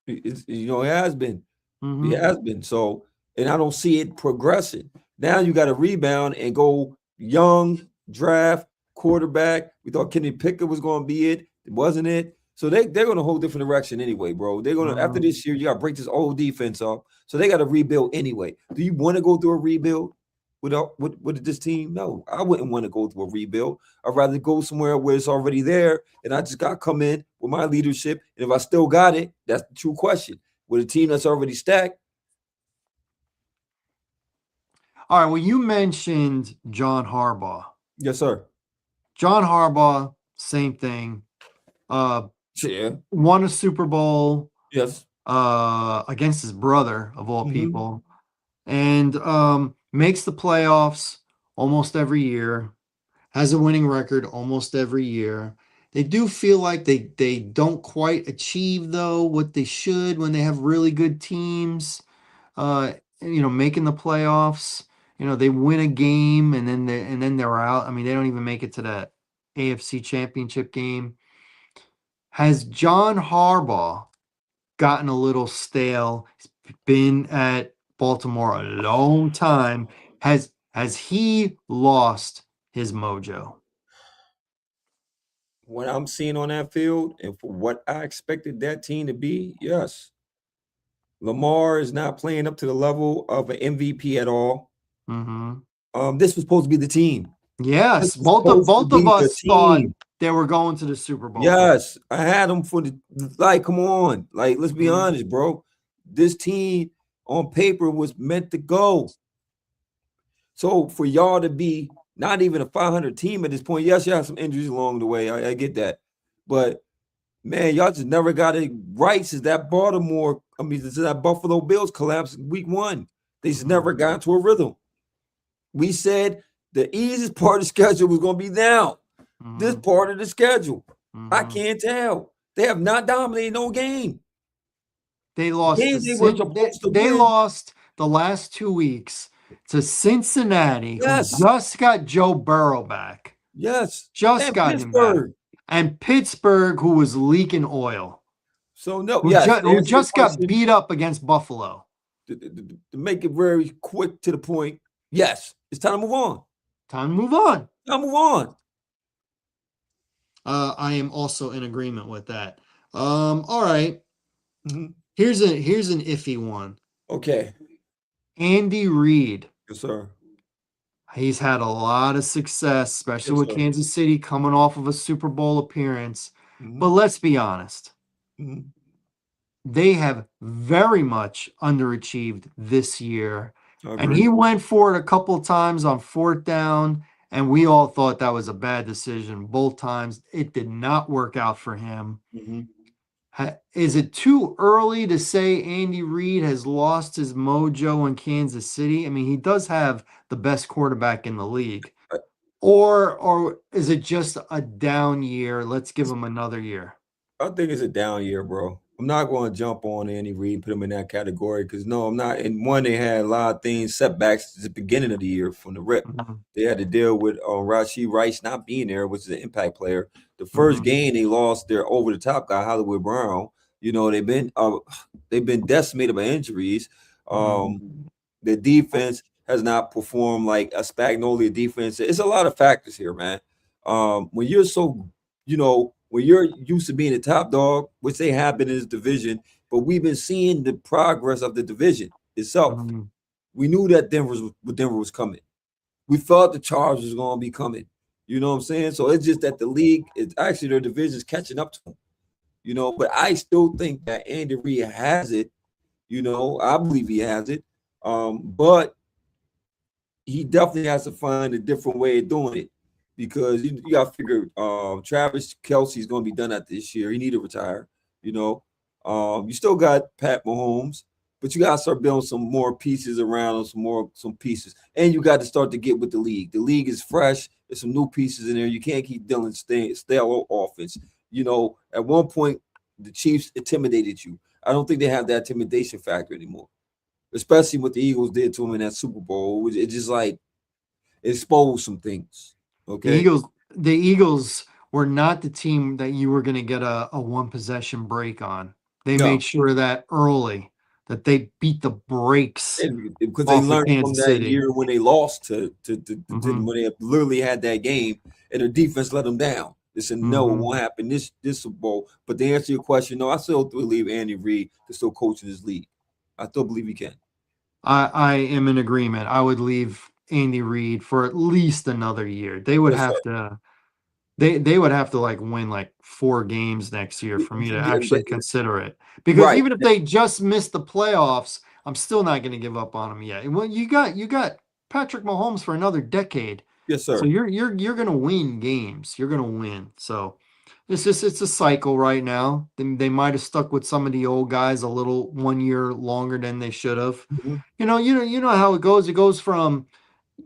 It has been. He Hmm. has been. So, and I don't see it progressing. Now you got to rebound and go young, draft, quarterback. We thought Kenny Pickett was going to be it. It wasn't it. So they're going to hold different direction anyway, bro. They're going to, after Hmm. this year, you got to break this old defense up. So they got to rebuild anyway. Do you want to go through a rebuild with this team? No, I wouldn't want to go through a rebuild. I'd rather go somewhere where it's already there and I just got to come in with my leadership. And if I still got it, that's the true question. With a team that's already stacked, All right. Well, you mentioned John Harbaugh. yes, sir. John Harbaugh, same thing. Uh, Yeah. won a Super Bowl Yes. against his brother of all Mhm. people, and makes the playoffs almost every year. Has a winning record almost every year. They do feel like they don't quite achieve though what they should when they have really good teams. Uh, making the playoffs. They win a game and then they're out. I mean, they don't even make it to that AFC Championship game. Has John Harbaugh gotten a little stale? He's been at Baltimore a long time. Has he lost his mojo? What I'm seeing on that field and for what I expected that team to be, yes. Lamar is not playing up to the level of an MVP at all. Hmm. This was supposed to be the team. This Yes, was both of supposed to both of be the us thought team. they were going to the Super Bowl. Yes, I had them for the like. Come on, like let's be Mhm. honest, bro. This team on paper was meant to go. So for y'all to be not even a 500 team at this point, yes, you have some injuries along the way. I get that, but man, y'all just never got it right since that since that Buffalo Bills collapsed week one. They just Mhm. never got into a rhythm. We said the easiest part of the schedule was going to be now. This Mhm. part of the schedule, I Mhm. can't tell. They have not dominated no game. They lost to Games they were They, supposed to they win. lost the last 2 weeks to Cincinnati, who Yes, just got Joe Burrow back. yes, Just and got him back. Pittsburgh. And Pittsburgh, who was leaking oil, So no, who yes, just to who answer your just got question, beat up against Buffalo. To make it very quick to the point, yes, it's time to move on. Time to move on. Time to move on. I am also in agreement with that. All right. Mhm. Here's an iffy one. Okay. Andy Reid. Yes, sir. He's had a lot of success, especially Yes, with sir. Kansas City coming off of a Super Bowl appearance. But Mhm. let's be honest, Mhm. they have very much underachieved this year. I And agree. he went for it a couple of times on fourth down, and we all thought that was a bad decision both times. It did not work out for him. Mhm. Is it too early to say Andy Reid has lost his mojo in Kansas City? I mean, he does have the best quarterback in the league. I, Or is it just a down year? Let's give him another year. I think it's a down year, bro. I'm not going to jump on Andy Reid, put him in that category because no, I'm not. And one, they had a lot of things, setbacks at the beginning of the year from the rip. Mhm, They had to deal with Rashee Rice not being there, which is an impact player. The first mhm, game they lost their over the top guy, Hollywood Brown. You know, they've been decimated by injuries. mhm, The defense has not performed like a Spagnolia defense. It's a lot of factors here, man. When you're so, when you're used to being the top dog, which they have been in this division, but we've been seeing the progress of the division itself. mhm. We knew that Denver was coming. We felt the Chargers was going to be coming. You know what I'm saying? So it's just that the league, it's actually their division is catching up to them. But I still think that Andy Reid has it. I believe he has it. But he definitely has to find a different way of doing it because you got to figure Travis Kelsey's going to be done at this year. He need to retire. You know, you still got Pat Mahomes, but you got to start building some more pieces around him, some pieces, and you got to start to get with the league. The league is fresh. There's some new pieces in there. You can't keep dealing stale offense. At one point the Chiefs intimidated you. I don't think they have that intimidation factor anymore, especially what the Eagles did to him in that Super Bowl. It just like exposed some things. The Okay. Eagles, the Eagles were not the team that you were going to get a one possession break on. They made No, sure that early that they beat the brakes and because they off of learned from Kansas that City. year when they lost Hmm. when they literally had that game and their defense let them down. They said no, it Hmm. won't happen this Super Bowl. But to answer your question, no, I still believe Andy Reid can still coach in this league. I still believe he can. I am in agreement. I would leave Andy Reid for at least another year. They would Yes, sir. have to they would have to like win like 4 games next year for me to Yeah, actually consider it. Because right. even if they just missed the playoffs, I'm still not going to give up on them yet. Well, you got Patrick Mahomes for another decade. Yes, So sir. you're going to win games. You're going to win. So it's a cycle right now. They might have stuck with some of the old guys a little 1 year longer than they should have. Mhm. You know how it goes. It goes from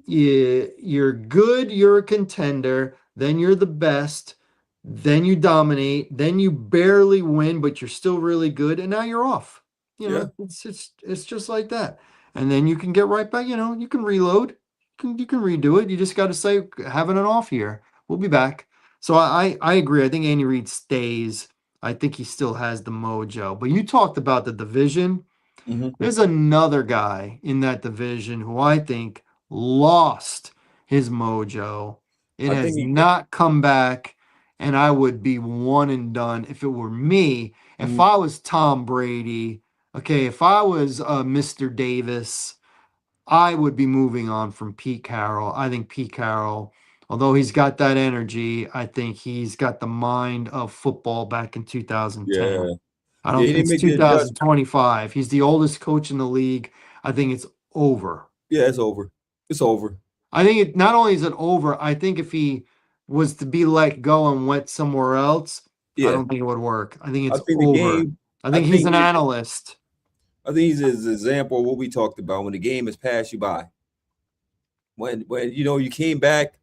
you're good, you're a contender, then you're the best, then you dominate, then you barely win, but you're still really good, and now you're off. Yeah. It's just like that. And then you can get right back, you can reload, you can redo it. You just got to say having an off year. We'll be back. So I agree. I think Andy Reid stays. I think he still has the mojo. But you talked about the division. Hmm. There's another guy in that division who I think lost his mojo. It I has think he not come back, and I would be one and done if it were me. If can. I was Tom Brady, okay, if I was Mr. Davis, I would be moving on from Pete Carroll. I think Pete Carroll, although he's got that energy, I think he's got the mind of football back in 2010. Yeah. I Yeah. don't. He didn't It's make the adjustment. 2025. He's the oldest coach in the league. I think it's over. Yeah, it's over. It's over. I think it not only is it over. I think if he was to be let go and went somewhere else, I Yeah. don't think it would work. I think I it's think the over. game. I I think he's think an analyst. I think he's an example of what we talked about when the game has passed you by. When you came back,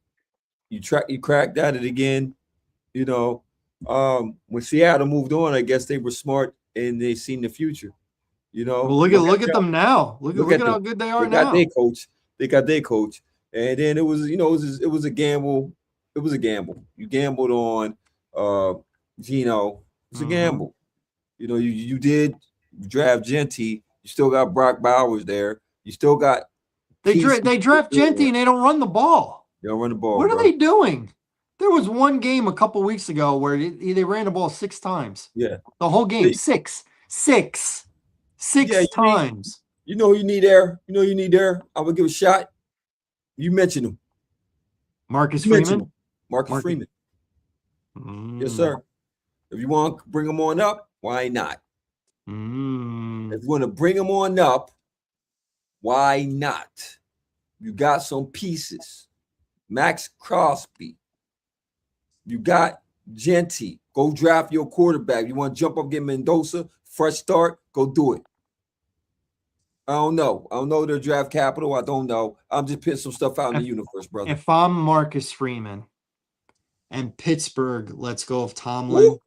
you cracked at it again. You know, when Seattle moved on, I guess they were smart and they seen the future. Well, look at Look at look at them now. Look at look look at at them. how good they They are got their now. coach. They got their coach, and then it was a gamble. It was a gamble. You gambled on Gino. It's a Hmm. gamble. You did draft Genty. You still got Brock Bowers there. You still got pieces. They draft Genti and they don't run the ball. They don't run the ball, What are bro. they doing? There was one game a couple weeks ago where they ran the ball 6 times. Yeah. The whole game, They- six yeah, you need, times. you know who you need there. You know who you need there. I would give a shot. You mentioned him. Marcus You mentioned Freeman. him. Marcus Freeman. Yes, sir. If you want to bring him on up, why not? If you want to bring him on up, why not? You got some pieces. Max Crosby. You got Genti. Go draft your quarterback. You want to jump up, get Mendoza, fresh start, go do it. I don't know. I don't know their draft capital. I don't know. I'm just putting some stuff out in the universe, brother. If I'm Marcus Freeman and Pittsburgh lets go of Tomlin, Woo!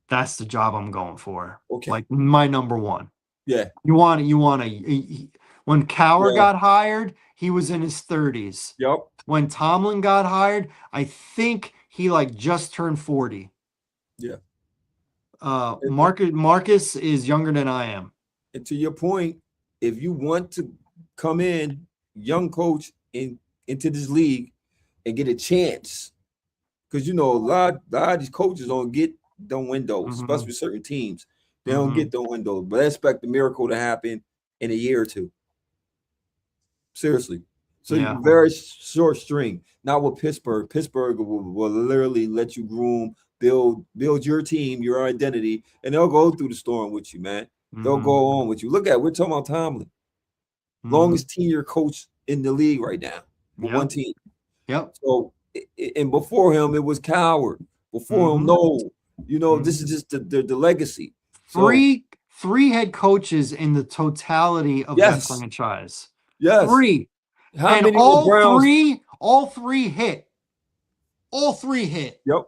that's the job I'm going for. Okay. Like my number one. Yeah. You want to when Cowher Yeah. got hired, he was in his 30s. Yep. When Tomlin got hired, I think he like just turned 40. Yeah. Marcus is younger than I am. And to your point, if you want to come in, young coach, into this league and get a chance, because you know a lot of these coaches don't get the windows, especially certain teams. They don't get the windows, but I expect the miracle to happen in a year or two. Seriously. So you very short string. Not with Pittsburgh. Pittsburgh will literally let you groom, build your team, your identity, and they'll go through the storm with you, man. They'll go on with you. Look at, we're talking about Tomlin. Longest tenure coach in the league right now with one team. Yep. So, and before him, it was Cowher. Before him, no. You know, this is just the legacy. Three head coaches in the totality of that franchise. Yes. Three. How and many all Browns? all three hit. All three hit. Yep.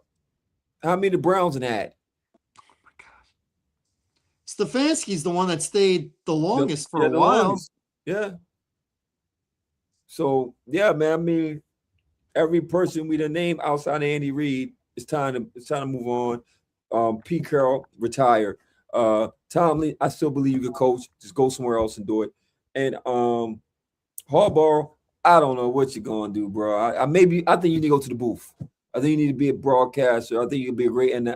How many the Browns had? Oh my God. Stefanski's the one that stayed the longest for a while. Longest. Yeah. So yeah, man. I mean, every person we done name outside of Andy Reid, it's time to move on. Pete Carroll retire. Tomlin, I still believe you could coach. Just go somewhere else and do it. And Harbaugh, I don't know what you're gonna do, bro. I think you need to go to the booth. I think you need to be a broadcaster. I think you could be a great and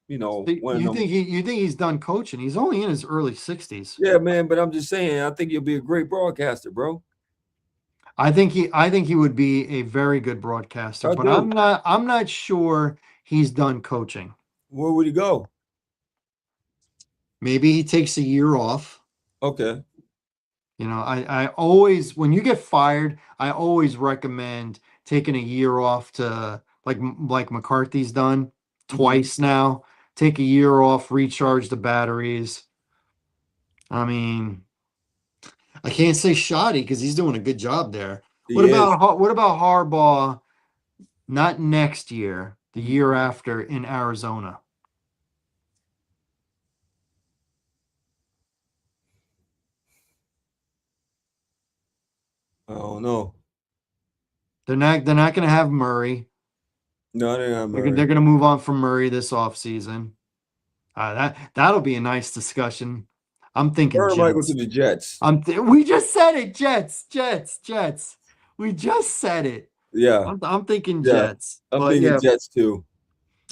you know. You think he's done coaching? He's only in his early 60s. Yeah, man. But I'm just saying, I think you'll be a great broadcaster, bro. I think he would be a very good broadcaster, but I'm not sure he's done coaching. Where would he go? Maybe he takes a year off. Okay. You know, I always, when you get fired, I always recommend taking a year off to like McCarthy's done twice now. Take a year off, recharge the batteries. I mean, I can't say shoddy because he's doing a good job there. What about Harbaugh? Not next year, the year after in Arizona. I don't know. They're not going to have Murray. No, they're not Murray. They're going to move on from Murray this offseason. That'll be a nice discussion. I'm thinking Jets. Might go to the Jets. We just said it. Jets. We just said it. Yeah. I'm thinking Jets. I'm thinking Jets too.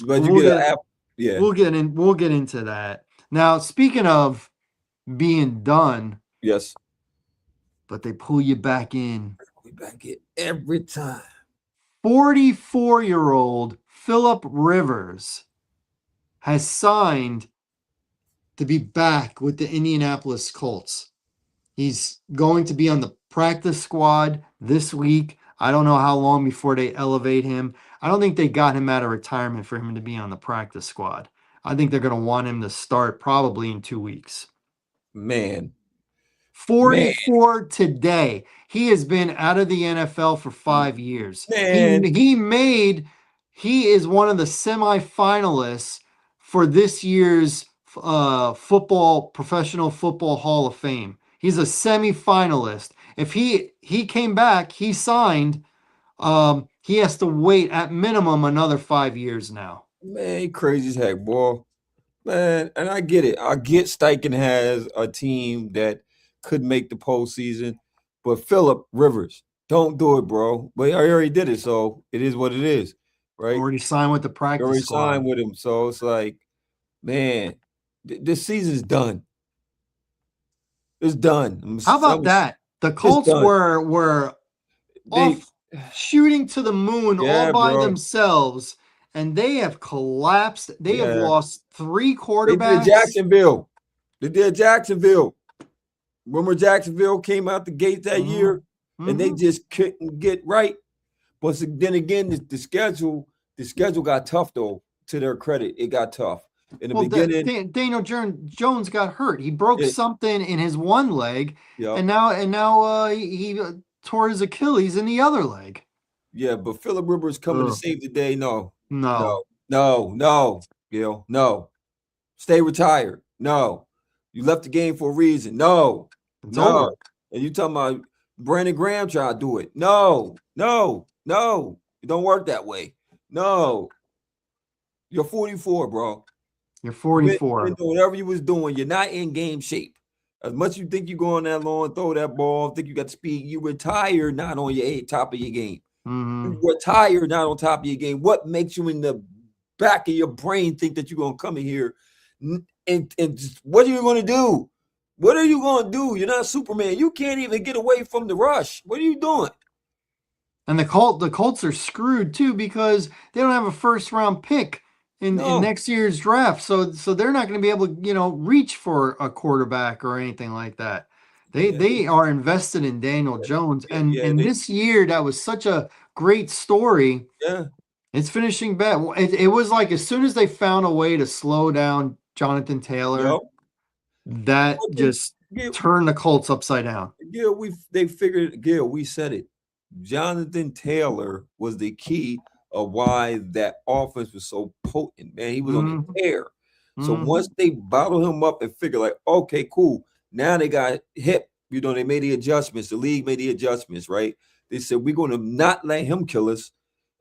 But we'll get into that. Now, speaking of being done. Yes. But they pull you back in. We back in every time. 44-year-old Phillip Rivers has signed to be back with the Indianapolis Colts. He's going to be on the practice squad this week. I don't know how long before they elevate him. I don't think they got him out of retirement for him to be on the practice squad. I think they're going to want him to start probably in 2 weeks. Man. 44 today. He has been out of the NFL for 5 years. Man. He is one of the semifinalists for this year's Professional Football Hall of Fame. He's a semifinalist. If he came back, he signed, he has to wait at minimum another 5 years now. Man, he crazy as heck, boy. Man, and I get it. I get Steichen has a team that could make the postseason, but Philip Rivers, don't do it, bro. But I already did it, so it is what it is, right? Already signed with the You practice already signed squad. with him, so it's like, man, this season's done. It's done. How about that? The It's Colts done. were They, off shooting to the moon all yeah, by bro. themselves, and they have collapsed. They have Yeah, lost three they did quarterbacks. Jacksonville. They did Jacksonville. Remember Jacksonville came out the gate that Mm-hmm. year, and they Mm-hmm. just couldn't get right. But then again, the schedule got tough though. To their credit, it got tough in the Well, beginning. Daniel Jones got hurt. He broke It, something in his one leg, yep, and now he tore his Achilles in the other leg. yeah. But Philip Rivers coming to Ugh. save the day. No, No, no, no, no, Gil, no. Stay retired. No, you left the game for a reason. No, it's no. over. And you talking about Brandon Graham trying to do it? No, no, no. It don't work that way. No, you're 44, bro. You're You've been 44. doing whatever you was doing. You're not in game shape. As much as you think you're going that long, throw that ball, think you got the speed, you retire not on your top of your game. You Mm-hmm. retire not on top of your game. What makes you in the back of your brain think that you're gonna come in here and just, what are you gonna do? What are you gonna do? You're not Superman. You can't even get away from the rush. What are you doing? And the Colts are screwed too because they don't have a first round pick in No. next year's draft. So they're not going to be able to, reach for a quarterback or anything like that. They Yeah, they are invested in Daniel Jones. And they this year that was such a great story. yeah. It's finishing bad. It was like as soon as they found a way to slow down Jonathan Taylor, Yo. that What they just get turned the Colts upside down. Gil, they figured Gil, we said it. Jonathan Taylor was the key of why that offense was so potent, man. He was on Mm-hmm. a tear. So Mm-hmm. once they bottled him up and figured, like, okay, cool. Now they got hip. They made the adjustments. The league made the adjustments, right? They said, we're going to not let him kill us,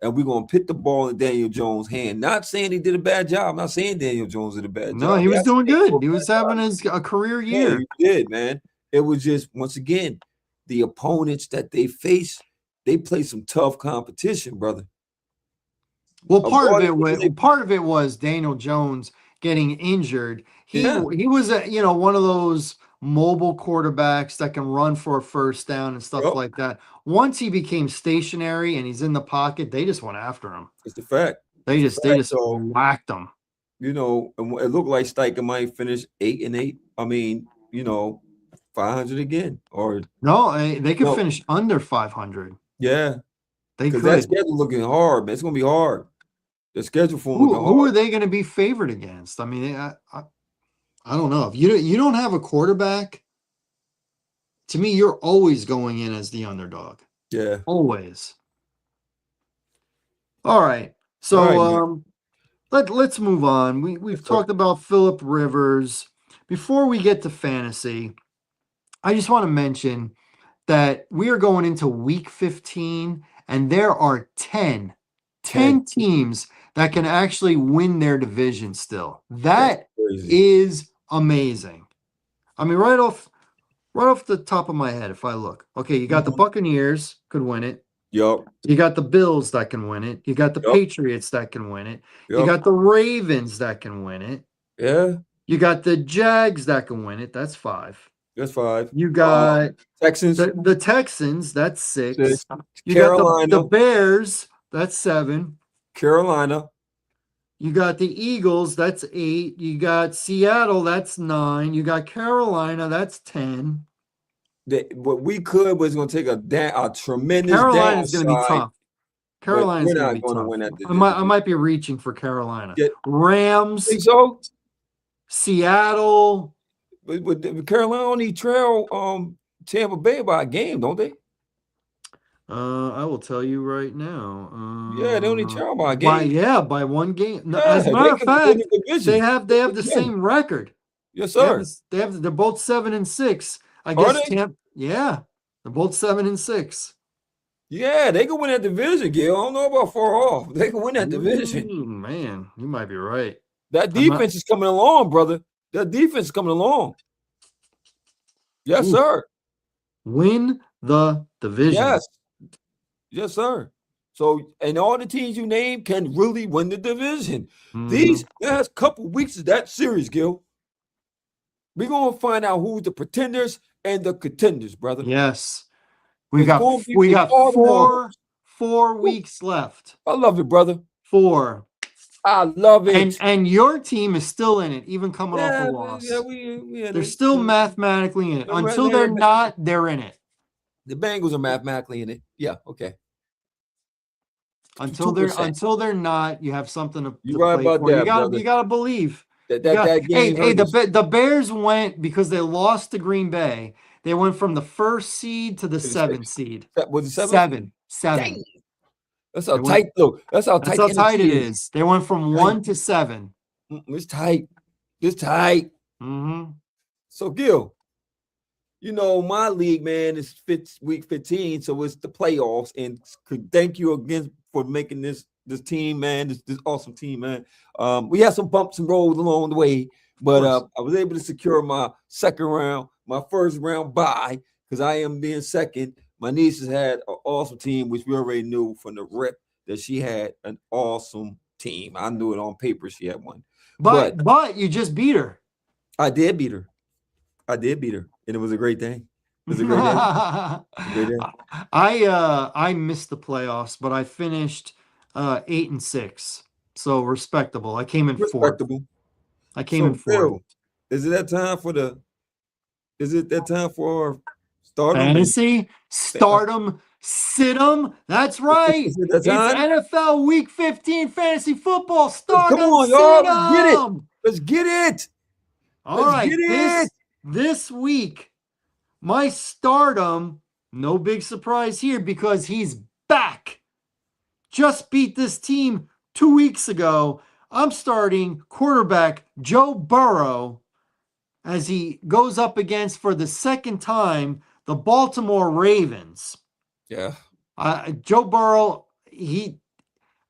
and we're going to put the ball in Daniel Jones' hand. Not saying he did a bad job. I'm not saying Daniel Jones did a bad No, job. he He was doing actually didn't do good. a He was bad having job. a career Yeah, year. you did, man. It was just, once again, the opponents that they face, they play some tough competition, brother. Well, Of all the teams they part of it was Daniel Jones getting injured. yeah, He was one of those mobile quarterbacks that can run for a first down and stuff yep, like that. Once he became stationary and he's in the pocket, they just went after him. it's the fact. They It's the just they fact. just So, whacked him. and it looked like Steichen might finish 8-8. I mean, 500 again. Or No, they could no, finish under 500. yeah, They because that could. schedule looking hard, man. It's gonna be hard. The schedule for them looking Who hard. are they going to be favored against? I mean, I don't know. If you don't have a quarterback, to me, you're always going in as the underdog. Yeah. Always. All right. All So right, man. let's move on. We've Yes, sir. talked about Philip Rivers. Before we get to fantasy, I just want to mention that we are going into week 15 and there are 10 10. teams that can actually win their division still. That's That crazy. is amazing. I mean, right off the top of my head, if I look, okay, you got the Mhm. Buccaneers could win it. Yup. You got the Bills that can win it. You got the Yup. Patriots that can win it. You Yup. got the Ravens that can win it. Yeah. You got the Jags that can win it. That's 5. That's 5. You got Texans, the Texans. That's 6. 6. You got the Carolina, Bears. That's 7. Carolina. You got the Eagles. That's 8. You got Seattle. That's 9. You got Carolina. That's 10. What we could was going to take a tremendous Carolina's going to be downside, tough. but Carolina's we're going to not be going to tough. win that I might I division. might be reaching for Carolina. Yeah, Rams, think so? Seattle. But Carolina only trail Tampa Bay by a game, don't they? I will tell you right now. Yeah, they only trail by a game. By one game. No, Yeah, as a matter they of can win fact, the division. they have the They can. same record. Yes, sir. They're both 7-6. I Are guess they? yeah, they're both 7-6. Yeah, they can win that division, Gil. I don't know about far off. They can win that division. Ooh, man, you might be right. That I'm not. defense is coming along, brother. That defense is coming along. Yes, Ooh, sir. win the division. Yes. Yes, sir. So, and all the teams you name can really win the division. Hmm. These last couple weeks of that series, Gil, we're gonna find out who's the pretenders and the contenders, brother. Yes, we It's got gonna be we in got all the four marbles. four Woo. weeks left. I love it, brother. Four, I love and it. and your team is still in it, even coming off a Yeah, yeah, loss. we in They're it. still mathematically in it. Right Until there, they're not, they're in it. the Bengals are mathematically in it. Yeah, okay. Until they're 2%. until they're not, you have something You're to right play about for. You that, got brother. you got to believe. That You that got that hey game hey hurt us. the Bears went because they lost to Green Bay. They went from the first seed to the To the six. seventh seed. Was it 7? Seven, Dang. seven. That's how They went. tight though. That's how That's tight the how tight it NFC is. is. They went from Tight. 1 to 7. It's tight. It's tight. Mm-hmm. So Gil, my league, man, is week 15, so it's the playoffs. And thank you again for making this team, man, this awesome team, man. We had some bumps and rolls along the way, Of but course. I was able to secure my second round, my first round bye, because I am being second. My niece has had an awesome team, which we already knew from the rip that she had an awesome team. I knew it on paper she had one, but But you just beat her. I did beat her. I did beat her, and it was a great day. It was a great day. A great day. I missed the playoffs, but I finished 8-6. So respectable. I came in fourth. Respectable. I came in So, fourth. Phil, is it that time for the? Is it that time for stardom and? Fantasy, stardom, sit 'em. That's right. Is it that It's time? NFL Week 15 fantasy football. Come Stardom, on, sit y'all. Let's get it. 'em. Let's get it. All Let's get right, it. this week, my stardom, no big surprise here because he's back. Just beat this team 2 weeks ago. I'm starting quarterback Joe Burrow as he goes up against, for the second time, the Baltimore Ravens. Yeah. Joe Burrow, he,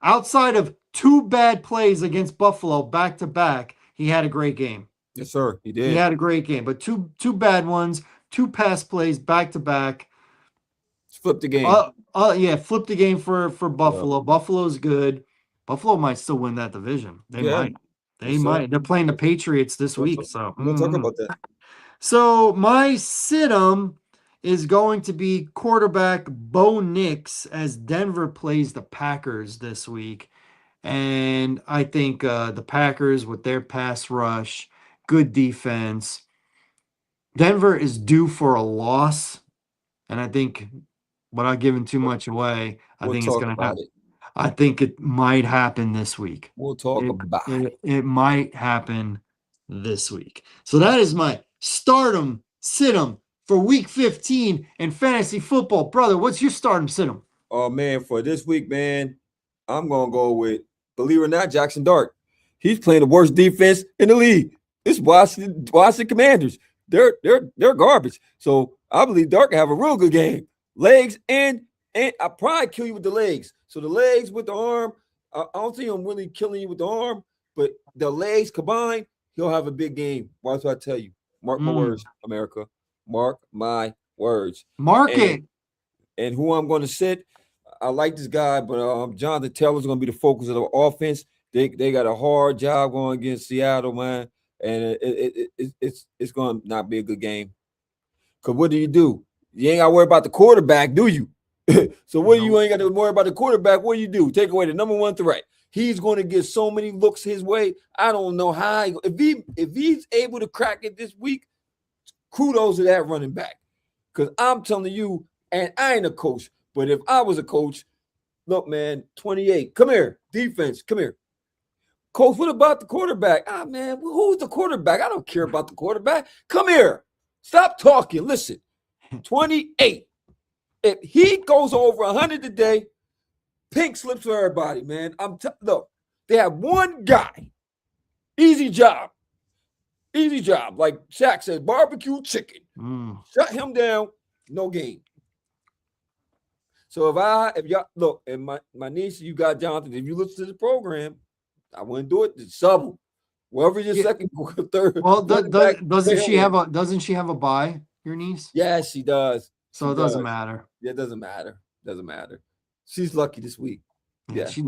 outside of two bad plays against Buffalo back to back, he had a great game. Yes, sir. He He did. had a great game, but two bad ones, two pass plays back to back. Flip the game. Yeah, flipped the game for Yeah. Buffalo. Buffalo's good. Buffalo might still win that division. They Yeah. might. They Yes, sir. might. They're playing the Patriots this We're week. So, gonna talk about that. So my sit-em is going to be quarterback Bo Nix as Denver plays the Packers this week. And I think the Packers, with their pass rush, good defense, Denver is due for a loss. And I think, without giving too much away, I We'll think it's talk going to about happen. it. I think it might happen this week. We'll talk about it. It might happen this week. So that is my stardom sit-em for week 15 in fantasy football. Brother, what's your stardom sit-em? Oh man, for this week, man, I'm gonna go with, believe it or not, Jackson Dart. He's playing the worst defense in the league. It's Washington Commanders. They're garbage. So I believe Dart can have a real good game. Legs and I probably kill you with the legs. So the legs with the arm, I don't see him really killing you with the arm, but the legs combined, he'll have a big game. Watch what I tell you. Mark my words, America. Mark my words. Mark And it. and who I'm going to sit, I like this guy, but Jonathan Taylor's going to be the focus of the offense. They got a hard job going against Seattle, man, and it's going to not be a good game. Because what do? You ain't got to worry about the quarterback, do you? So what do you ain't got to worry about the quarterback? What do you do? Take away the number one threat. He's going to get so many looks his way. I don't know how. If he's able to crack it this week, kudos to that running back. Because I'm telling you, and I ain't a coach, but if I was a coach, look, man, 28. Come here. Defense, come here. Coach, what about the quarterback? Man, who's the quarterback? I don't care about the quarterback. Come here. Stop talking. Listen, 28. If he goes over 100 today, pink slips for everybody, man. Look, they have one guy. Easy job. Easy job. Like Shaq said, barbecue chicken. Shut him down. No game. So if y'all look, and my niece, you got Jonathan, if you listen to the program, I wouldn't do it, just sub him. Whoever your Yeah. second, third Well, running back, doesn't she have a bye? Your niece, yeah, she does. so She it doesn't does. matter. Yeah, it doesn't matter. Doesn't matter. She's lucky this week. Yeah, Yeah, she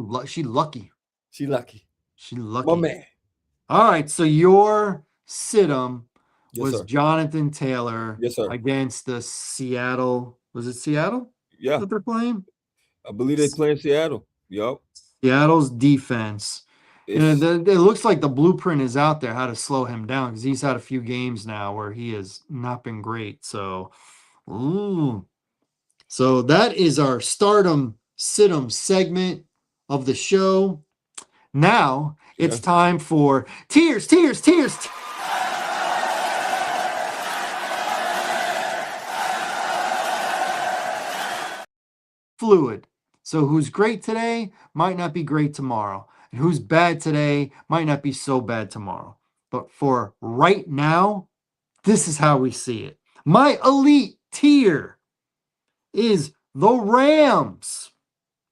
lucky. she lucky. She My lucky. man. All right, so your sit-em Yes, was sir. Jonathan Taylor Yes, sir. against the Seattle. Was it Seattle Yeah, that they're playing? I believe they play in Seattle. Yup. Seattle's defense. It's It looks like the blueprint is out there how to slow him down because he's had a few games now where he has not been great. So, ooh. So that is our stardom situm segment of the show. Now it's yeah. time for tears, tears, tears, fluid. So who's great today might not be great tomorrow. And who's bad today might not be so bad tomorrow. But for right now, this is how we see it. My elite tier is the Rams.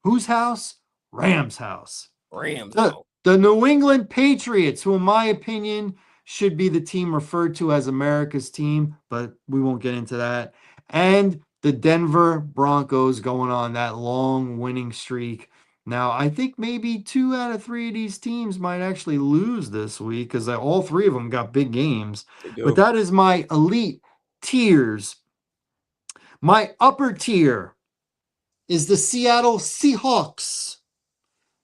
Whose house? Rams' house. Rams The, out. the New England Patriots, who, in my opinion, should be the team referred to as America's team, but we won't get into that. And the Denver Broncos going on that long winning streak. Now, I think maybe 2 out of 3 of these teams might actually lose this week because all 3 of them got big games. They But do. that is my elite tiers. My upper tier is the Seattle Seahawks,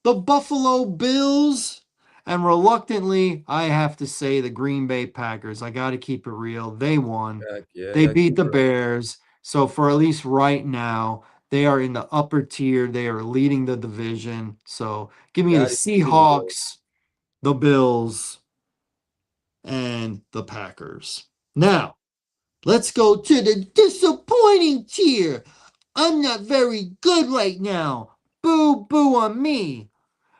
the Buffalo Bills, and reluctantly, I have to say the Green Bay Packers. I got to keep it real. They won. Yeah, I They gotta beat keep the it real. Bears. So for at least right now, they are in the upper tier. They are leading the division. So give me the Gotta keep it real. Seahawks, the Bills, and the Packers. Now, let's go to the disappointing tier. I'm not very good right now. Boo boo on me.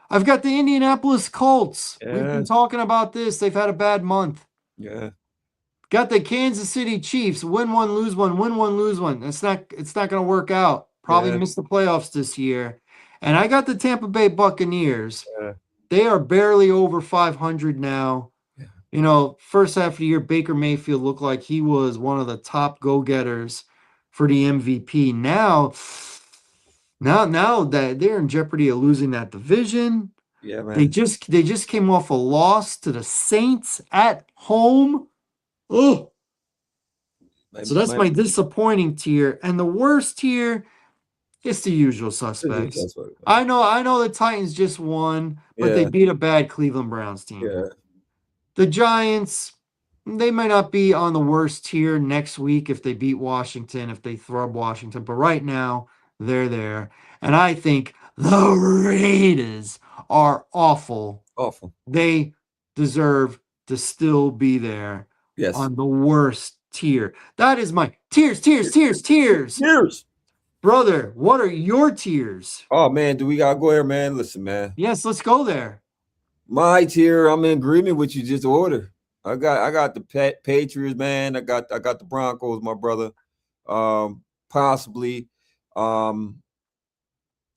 I've got the Indianapolis Colts. We've been Yeah, talking about this. They've had a bad month. yeah, Got the Kansas City Chiefs. Win one, lose one, win one, lose one. It's not going to work out. Probably yeah, miss the playoffs this year. And I got the Tampa Bay Buccaneers. yeah, They are barely over 500 now. yeah. First half of the year, Baker Mayfield looked like he was one of the top go-getters for the MVP. Now that they're in jeopardy of losing that division. Yeah, They man. just came off a loss to the Saints at home. Oh, so that's My my disappointing tier. And the worst tier is the usual suspects. that's what. I know the Titans just won, but they Yeah, beat a bad Cleveland Browns team. yeah, The Giants, they might not be on the worst tier next week if they beat Washington, if they throw Washington, but right now they're there. And I think the Raiders are awful. awful. They deserve to still be there Yes. on the worst tier. That is my tears, tears, tears, tears. Years. Brother, what are your tiers? Oh man, do we gotta go here, man? Listen, man. Yes, let's go there. My tier, I'm in agreement with you. Just order. I got the Patriots, man. I got the Broncos, my brother. Possibly, um,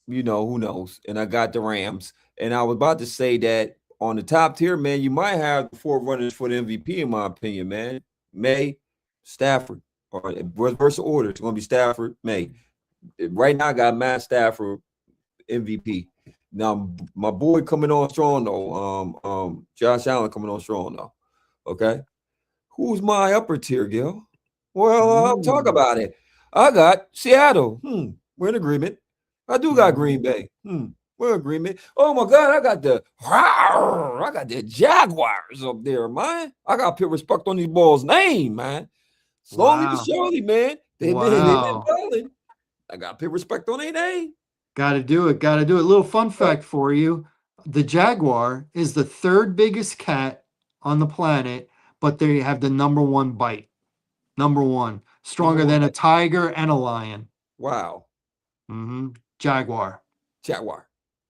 who knows? And I got the Rams. And I was about to say that on the top tier, man, you might have the 4 runners for the MVP, in my opinion, man. May, Stafford, or reverse order. It's gonna be Stafford, May. Right now, I got Matt Stafford MVP. Now, my boy coming on strong though. Josh Allen coming on strong though. Okay, who's my upper tier, Gil? Well, I'll talk Mm, about it. I got Seattle. We're in agreement. I do got Green mhm. Bay. We're in agreement. Oh my God, I got the Jaguars up there, man. I got to put respect on these balls' name, man. Slowly but Wow. surely, man. They've been Wow. balling. I got to put respect on their name. Got to do it. Got to do it. Little fun Right? fact for you. The jaguar is the third biggest cat on the planet, but they have the number one bite. Number one. Number Stronger one. than a tiger and a lion. Wow. Jaguar. Jaguar.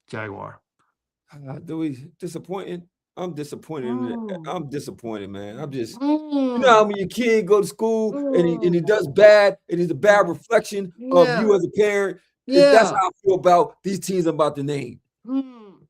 Jaguar. Do we disappointing? I'm disappointed. Mm, I'm disappointed, man. I'm just, how mm, when your kid go to school and he mm, does bad, it is a bad mm. reflection of Yeah. you as a parent. That's Yeah. how I feel about these teams I'm about to name. Mm.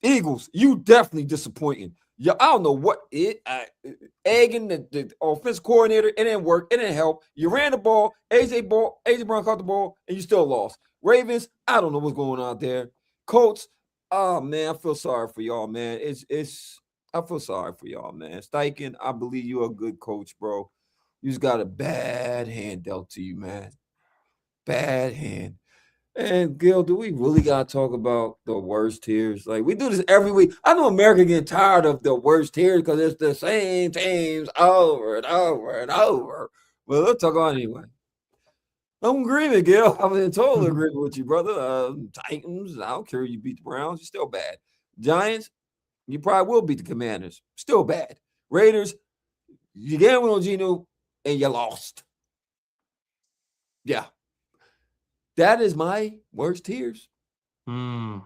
Eagles, you definitely disappointing. Yeah, I don't know what egging the offense coordinator. It didn't work. It didn't help. You ran the ball. AJ Brown caught the ball, and you still lost. Ravens, I don't know what's going on there. Colts, oh man, I feel sorry for y'all, man. It's I feel sorry for y'all, man. Steichen, I believe you're a good coach, bro. You just got a bad hand dealt to you, man. Bad hand. And Gil, do we really gotta talk about the worst tears? Like we do this every week. I know America getting tired of the worst tears because it's the same teams over and over and over. But let's talk on anyway. I'm agreeing, Gil. I'm in total agreement with you, brother. Titans, I don't care if you beat the Browns, you're still bad. Giants, you probably will beat the Commanders, still bad. Raiders, you gambled on Geno and you lost. Yeah, that is my worst tears, Hmm.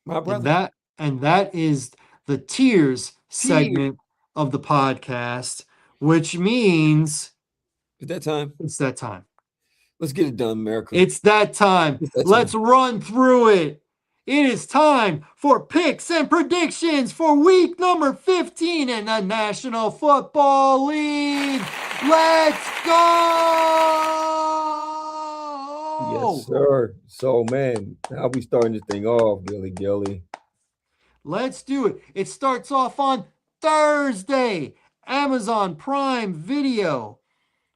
my And brother. that is the tears Tears. segment of the podcast, which means It's that time. it's that time. Let's get it done, America. It's that time. It's that Let's time. run through it. It is time for picks and predictions for week number 15 in the National Football League. Let's Yes, go! sir. So, man, how we starting this thing off, Gilly Gilly? Let's do it. It starts off on Thursday. Amazon Prime Video.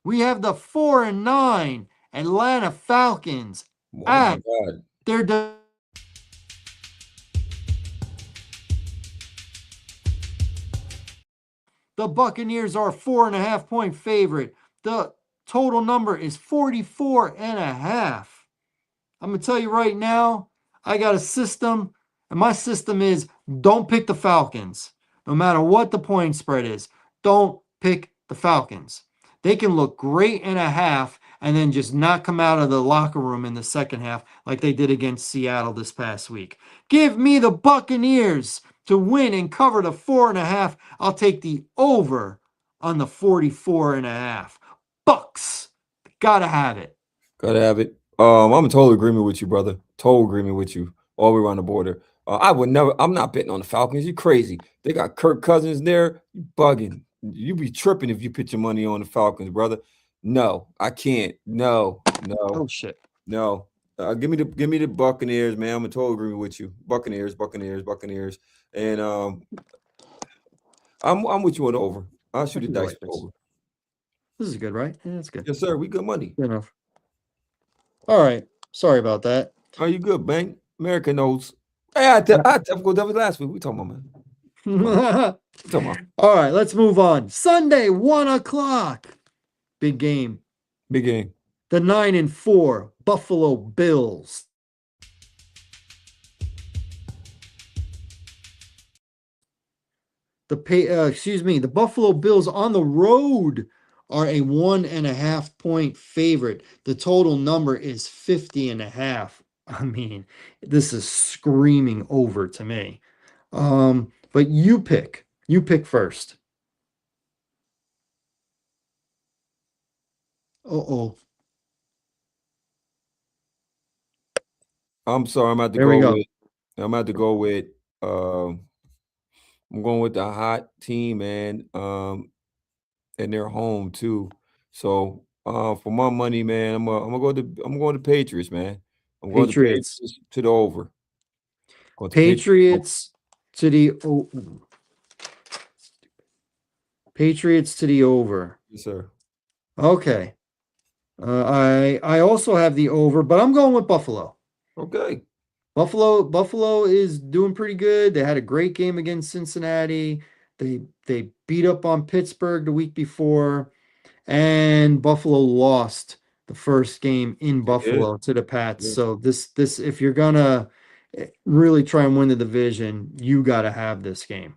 We have the 4-9 Atlanta Falcons Oh my at God. their The Buccaneers are 4.5 point favorite. The total number is 44.5. I'm going to tell you right now, I got a system, and my system is don't pick the Falcons. No matter what the point spread is, don't pick the Falcons. They can look great in a half and then just not come out of the locker room in the second half like they did against Seattle this past week. Give me the Buccaneers to win and cover the 4.5. I'll take the over on the 44.5. Bucks. Gotta have it. Gotta have it. I'm in total agreement with you, brother. Total agreement with you. All the way around the border. I would never. I'm not betting on the Falcons. You crazy? They got Kirk Cousins there. You bugging. You be tripping if you put your money on the Falcons, brother. No, I can't. No, Oh no, shit. no. Give me the Buccaneers, man. I'm in total agreement with you. Buccaneers, Buccaneers, Buccaneers, and I'm with you on the over. I'll I shoot the can go dice like for this. over. This is good, right? Yeah, that's good. Yes, sir. We good money. Good enough. All right. Sorry about that. Are you good, Bang? America knows. Hey, I go Devil last week. We talking about, man. Come on. All We talking about right, let's move on. Sunday, 1 o'clock. Big game. big game. The 9-4 Buffalo Bills. The Buffalo Bills on the road are a 1.5 point favorite. The total number is 50.5. I mean, this is screaming over to me. But you pick. You pick first. Uh-oh. I'm sorry. There we go. I'm about to go with. Um, I'm going with the hot team, man. And they're home too. So, for my money, man, I'm going to Patriots, man. I'm going to Patriots. Patriots to the over. Going to Patriots. Patriots to the Patriots to the over. Yes, sir. Okay. I also have the over, but I'm going with Buffalo. Okay. Buffalo is doing pretty good. They had a great game against Cincinnati. They beat up on Pittsburgh the week before, and Buffalo lost the first game in They did. Buffalo to the Pats. Yeah. So this if you're gonna really try and win the division, you got to have this game.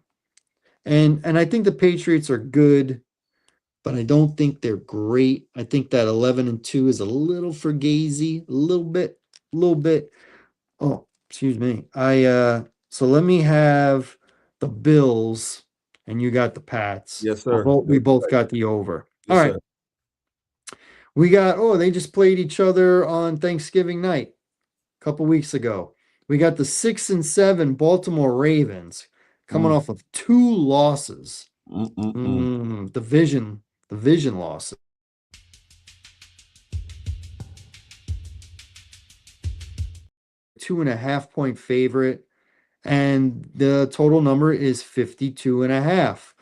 And I think the Patriots are good, but I don't think they're great. I think that 11-2 is a little fugazi, a little bit. Oh, excuse me. So let me have the Bills and you got the Pats. Yes, sir. We That's both right. got the over. All Yes, right. sir. They just played each other on Thanksgiving night a couple weeks ago. We got the 6-7 Baltimore Ravens coming Mm, off of two losses. mm, mm, mm. Division losses. 2.5 point favorite, and the total number is 52 and a half.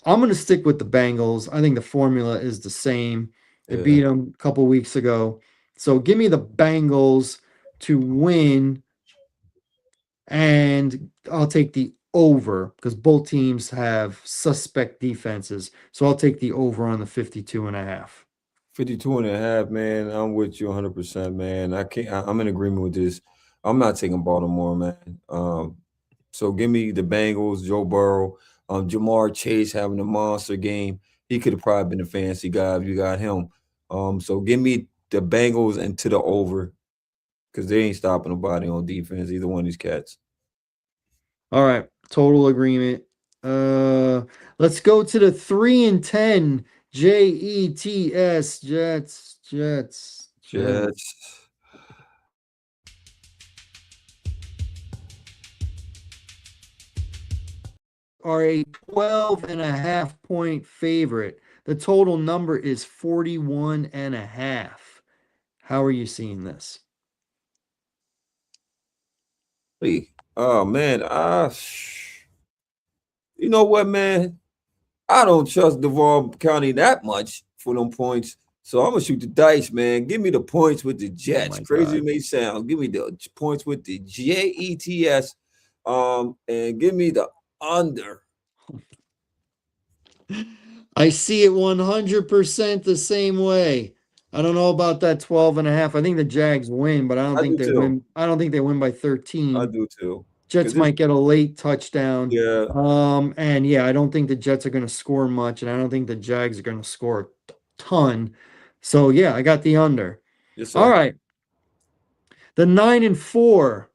I'm going to stick with the Bengals. I think the formula is the same. They beat Yeah. them a couple weeks ago. So give me the Bengals to win, and I'll take the over because both teams have suspect defenses. So I'll take the over on the 52 and a half. 52 and a half, man. I'm with you 100%, man. I can't, I'm in agreement with this. I'm not taking Baltimore, man. So give me the Bengals, Joe Burrow, Jamar Chase having a monster game. He could have probably been a fancy guy if you got him. So give me the Bengals and to the over because they ain't stopping nobody on defense, either one of these cats. All right, total agreement. Let's go to the 3-10 Jets. Jets. Are a 12.5 point favorite. The total number is 41 and a half. How are you seeing this? Hey, oh man, you know what, man? I don't trust Duval County that much for them points. So I'm gonna shoot the dice, man. Give me the points with the Oh Jets. my Crazy it God. may sound. Give me the points with the Jets. And give me the under. I see it 100% the same way. I don't know about that 12 and a half. I think the Jags win, but I don't I think do they too. win. I don't think they win by I 13. do too. Jets Cause it's might get a late touchdown. yeah, And yeah, I don't think the Jets are going to score much, and I don't think the Jags are going to score a ton. So yeah, I got the under. yes, All sir. right. The 9-4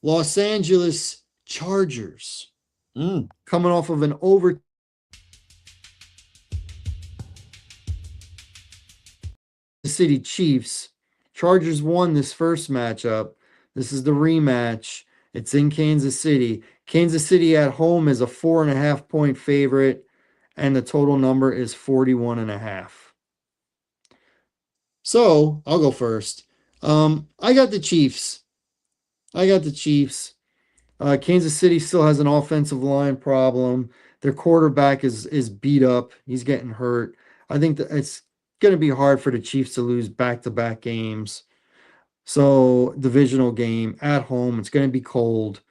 Los Angeles Chargers Mm. coming off of an over the City Chiefs. Chargers won this first matchup. This is the rematch. It's in Kansas City. Kansas City at home is a 4.5 point favorite, and the total number is 41 and a half. So I'll go first. I got the Chiefs. I got the Chiefs. Kansas City still has an offensive line problem. Their quarterback is beat up. He's getting hurt. I think that it's going to be hard for the Chiefs to lose back-to-back games. So divisional game at home. It's going to be cold,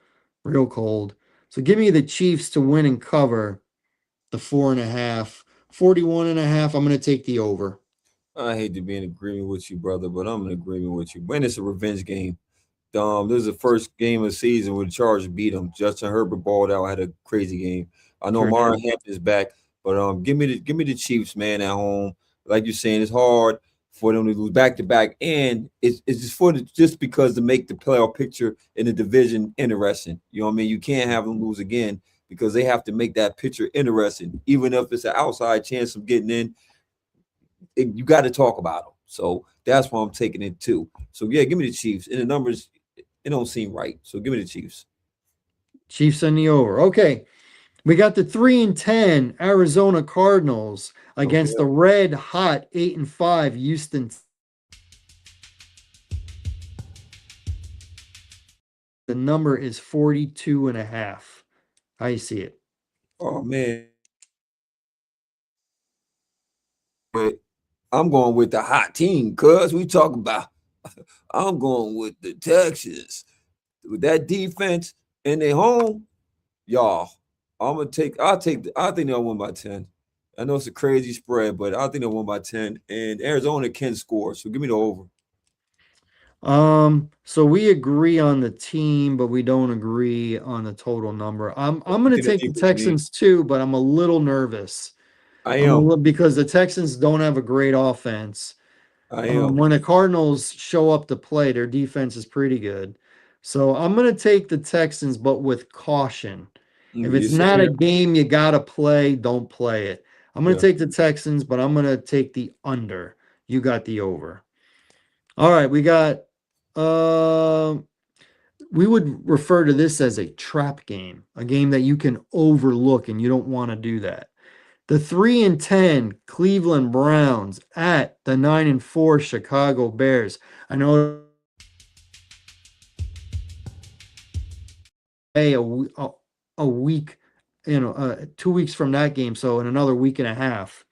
real cold. So give me the Chiefs to win and cover the 4.5. 41 and a half. I'm going to take the over. I hate to be in agreement with you, brother, but I'm in agreement with you. When it's a revenge game. This is the first game of the season where the Chargers beat them. Justin Herbert balled out, had a crazy game. I know Sure Myron did. Hampton is back, but give me the Chiefs, man, at home. Like you're saying, it's hard for them to lose back to back, and it's just just because to make the playoff picture in the division interesting. You know what I mean? You can't have them lose again because they have to make that picture interesting, even if it's an outside chance of getting in. You got to talk about them. So that's why I'm taking it too. So yeah, give me the Chiefs. And the numbers, it don't seem right. So give me the Chiefs. Chiefs on the over. Okay. We got the 3-10 Arizona Cardinals against the Okay. red hot 8-5 Houston. The number is 42 and a half. How you see it? Oh man. But I'm going with the hot team, cuz we talk about I'm going with the Texans. With that defense and they home, y'all. I think they'll win by 10. I know it's a crazy spread, but I think they'll win by 10. And Arizona can score. So give me the over. So we agree on the team, but we don't agree on the total number. I'm You gonna think the take the defense need Texans too, but I'm a little nervous. I I'm a am. little because the Texans don't have a great offense. I am. When the Cardinals show up to play, their defense is pretty good. So I'm going to take the Texans, but with caution. If You it's same not a here? game you got to play, don't play it. I'm going to Yeah. take the Texans, but I'm going to take the under. You got the over. All right, we got um we would refer to this as a trap game, a game that you can overlook, and you don't want to do that. The 3-10 Cleveland Browns at the 9-4 Chicago Bears. I know a week, 2 weeks from that game, so in another week and a half.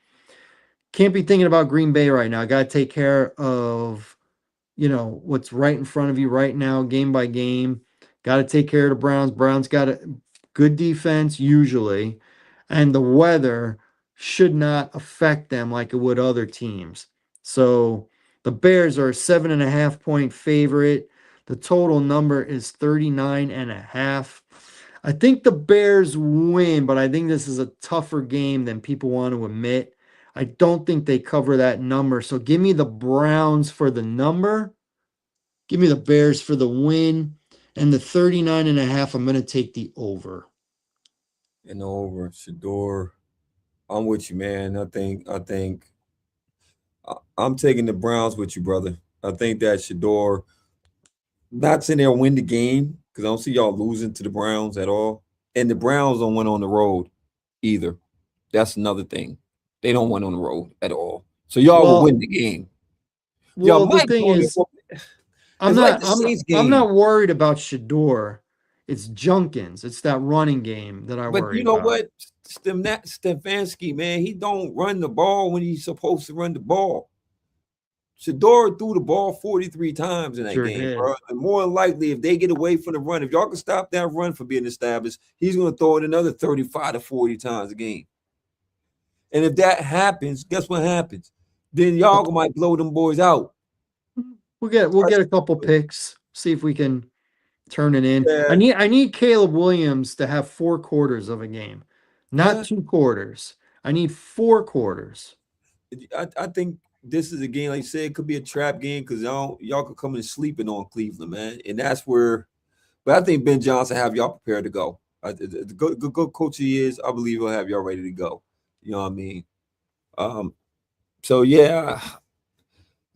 Can't be thinking about Green Bay right now. Got to take care of what's right in front of you right now, game by game. Got to take care of the Browns. Browns got a good defense usually, and the weather should not affect them like it would other teams. So the Bears are a 7.5 point favorite. The total number is 39.5. I think the Bears win, but I think this is a tougher game than people want to admit. I don't think they cover that number. So give me the Browns for the number. Give me the Bears for the win. And the 39.5, I'm going to take the over. And over Shador. I'm with you, man. I'm taking the Browns with you, brother. I think that Shador not sitting there win the game because I don't see y'all losing to the Browns at all. And the Browns don't win on the road either. That's another thing. They don't win on the road at all. So y'all will win Well, the game. Y'all well, the might thing go there is, for I'm it's like not the I'm Saints I'm game. not worried about Shador. It's Junkins. It's that running game that I But worry you know about. what? Stefanski, man, he don't run the ball when he's supposed to run the ball. Shador threw the ball 43 times in that Sure game, did. bro. And more than likely, if they get away from the run, if y'all can stop that run from being established, he's going to throw it another 35 to 40 times a game. And if that happens, guess what happens? Then y'all might blow them boys out. We'll get a couple picks. See if we can turn it in. I Yeah, need I need Caleb Williams to have 4 quarters of a game, not yeah. 2 quarters. I need 4 quarters. I think this is a game, like you said, it could be a trap game because y'all could come in sleeping on Cleveland, man. And that's where, but I think Ben Johnson have y'all prepared to go. The good coach he is, I believe he'll have y'all ready to go. You know what I mean? Um, so yeah,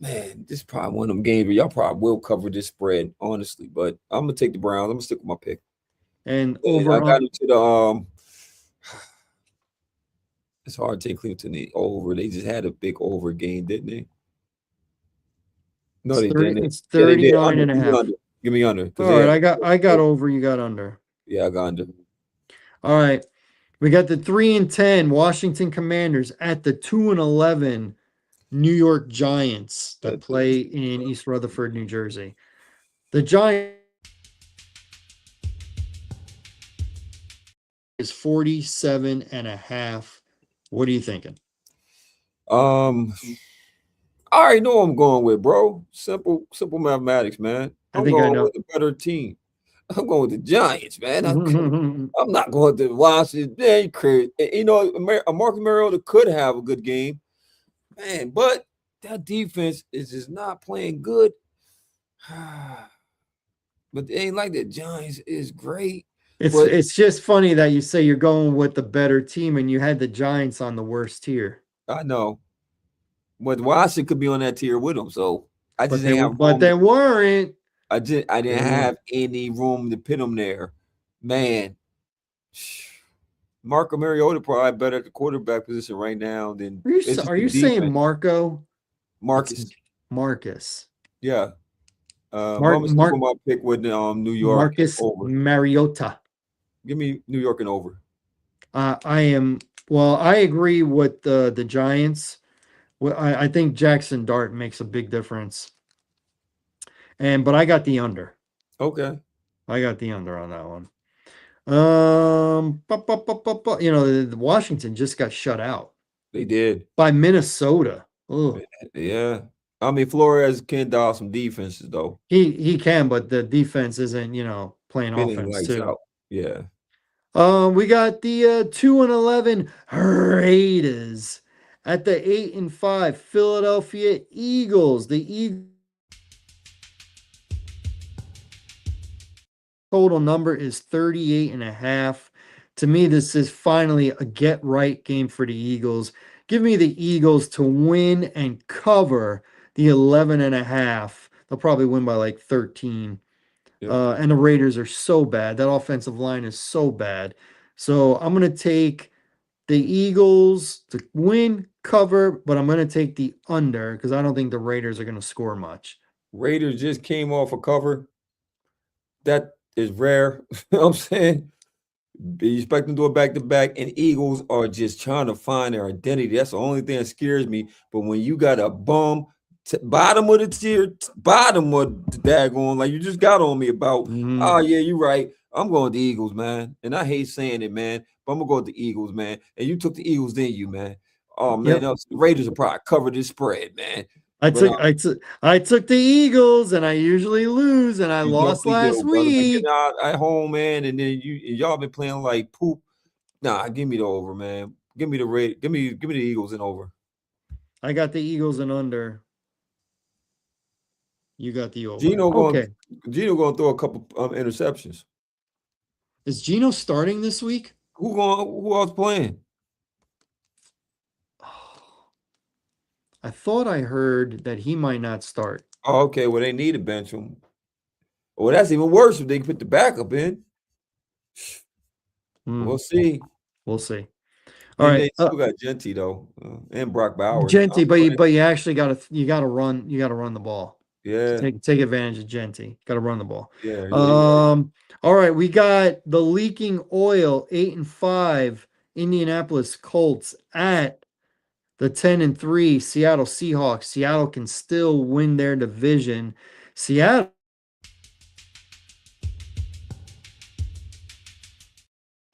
man, this is probably one of them games where y'all probably will cover this spread, honestly. But I'm gonna take the Browns. I'm gonna stick with my pick. And And I over got into the it's hard to take Cleveland to the over. They just had a big over game, didn't they? No, it's they 30 didn't. it's Yeah, they did. 39 Under. and a Give me half. under. Give me under. Because All they right, had I got over, you got under. yeah, I got under. All right. We got the 3-10 Washington Commanders at the 2-11 New York Giants that That- play in East Rutherford, New Jersey. The Giants is 47.5. What are you thinking? Um, I already know I'm going with, bro. Simple mathematics, man. I I'm think I going know. with a better team. I'm going with the Giants, man. I'm not going to Washington. They crazy. You know, Marcus Mariota could have a good game, man, but that defense is just not playing good. But it ain't like the Giants is great. It's But it's just funny that you say you're going with the better team and you had the Giants on the worst tier. I know, but Washington could be on that tier with them. So I But just they ain't were have but room. they weren't. I They didn't weren't. have any room to pin them there, man. Marco Mariota probably better at the quarterback position right now than it's just Are the you saying defense. Marco? It's Marcus, Marcus. yeah. But I'm Mark gonna stick Mark with my pick with New York and Marcus over. Mariota. Give me New York and over. I am well, I agree with the Giants. Well, I think Jackson Dart makes a big difference. But I got the under. Okay, I got the under on that one. The Washington just got shut out they did. by Minnesota. Oh, Yeah. I mean, Flores can dial some defenses though. he can, but the defense isn't, playing Spinning offense lights too. out. Yeah. We got the 2-11 Raiders at the 8-5 Philadelphia Eagles. The Eagles total number is 38.5. To me, this is finally a get right game for the Eagles. Give me the Eagles to win and cover the 11.5. They'll probably win by like 13. Yep. And the Raiders are so bad. That offensive line is so bad. So I'm going to take the Eagles to win, cover, but I'm going to take the under because I don't think the Raiders are going to score much. Raiders just came off a cover. That is rare. You know what I'm saying? You expect them to do it back to back, and Eagles are just trying to find their identity. That's the only thing that scares me. But when you got a bum bottom of the tier, bottom of the daggone, like you just got on me about, Mhm. oh yeah, you're right. I'm going with the Eagles, man. And I hate saying it, man, but I'm gonna go with the Eagles, man. And you took the Eagles, didn't you, man? Oh man, Yep. the Raiders will probably cover this spread, man. I But took I took I took the Eagles and I usually lose and I you lost definitely last do, brother. But getting week. out at home, man, and then y'all been playing like poop. Nah, give me the over, man. Give me the rate. Give me the Eagles and over. I got the Eagles and under. You got the over. Gino going Okay. Gino going to throw a couple interceptions. Is Gino starting this week? Who else playing? I thought I heard that he might not start. Oh, okay. Well, they need to bench him. Well, that's even worse if they put the backup in. Hmm, We'll see. we'll see. All And right. they still got Genty though, and Brock Bowers. Genty, but you actually gotta run the ball. Yeah, Take advantage of Genty. Gotta run the ball. yeah, you're right. All right, we got the leaking oil 8-5 Indianapolis Colts at the 10-3 Seattle Seahawks. Seattle can still win their division. Seattle,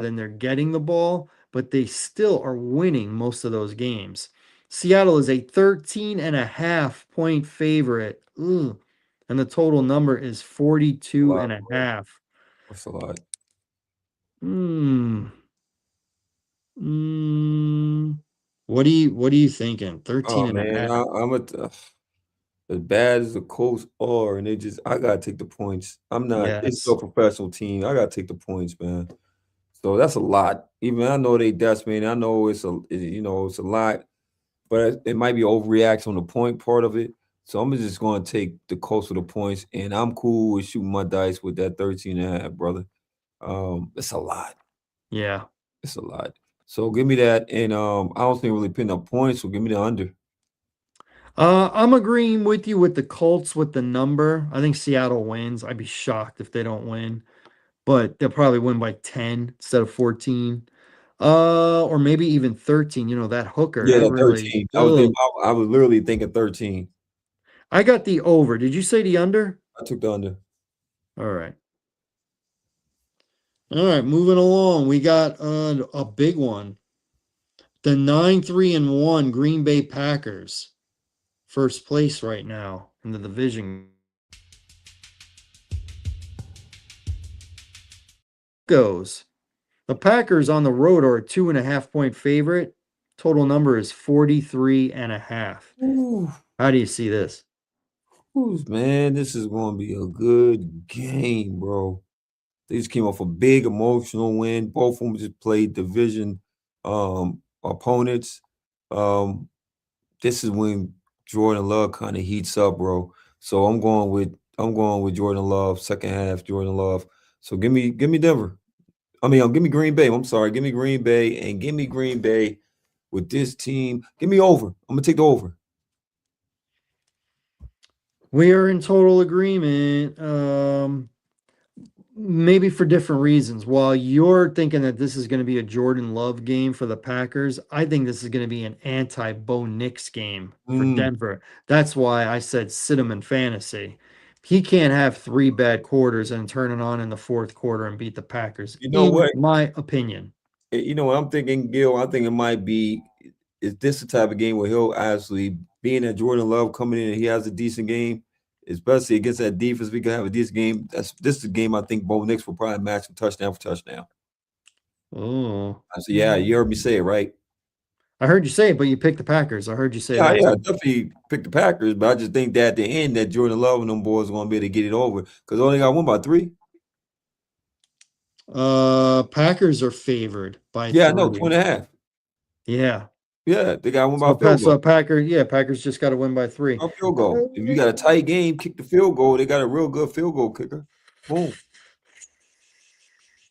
and they're getting the ball, but they still are winning most of those games. Seattle is a 13.5 point favorite. Ugh. And the total number is A 42 lot, and a bro. half. That's a lot. Hmm. Mm, what are you thinking? 13 Oh and a man, half. as bad as the Colts are, and I gotta take the points. I'm not. It's still Yes. a professional team. I gotta take the points, man. So that's a lot. Even I know they decimated. I know it's a lot, but it might be overreaction on the point part of it. So I'm just going to take the Colts for the points, and I'm cool with shooting my dice with that 13 and a half, brother. It's a lot. Yeah. It's a lot. So give me that, and I don't think really putting up points. So give me the under. I'm agreeing with you with the Colts with the number. I think Seattle wins. I'd be shocked if they don't win, but they'll probably win by 10 instead of 14. Or maybe even 13. That hooker, Yeah, that that really, 13. ugh. I was literally thinking 13. I got the over. Did you say the under? I took the under. All right. All right, moving along. We got a big one. The 9-3-1 Green Bay Packers. First place right now in the division goes. The Packers on the road are a 2.5 point favorite. Total number is 43 and a half. Ooh, How do you see this? man, this is going to be a good game, bro. They just came off a big emotional win. Both of them just played division opponents. Um, this is when Jordan Love kind of heats up, bro. So I'm going with Jordan Love, second half, Jordan Love. So give me Denver. I mean, give me Green Bay. I'm sorry, give me Green Bay and give me Green Bay with this team. Give me over. I'm gonna take the over. We are in total agreement. Maybe for different reasons. While you're thinking that this is going to be a Jordan Love game for the Packers, I think this is going to be an anti-Bo Nix game for Mm, Denver. That's why I said sit him in fantasy. He can't have three bad quarters and turn it on in the fourth quarter and beat the Packers, you know in what? my opinion. You know what I'm thinking, Gil? I think it might be is this the type of game where he'll actually being that Jordan Love coming in and he has a decent game, especially against that defense. We can have a decent game. This is a game I think Bo Nix will probably match him touchdown for touchdown. Oh, I said, yeah, you heard me say it, right? I heard you say it, but you picked the Packers. I heard you say Yeah, that yeah, too. definitely pick the Packers, but I just think that at the end that Jordan Love and them boys are gonna be able to get it over because only got one by three. Packers are favored by Yeah, I know, two 3. and a half. Yeah. Yeah, they got one by So, field goal. Packers just got to win by 3. A field goal. If you got a tight game, kick the field goal. They got a real good field goal kicker. Boom.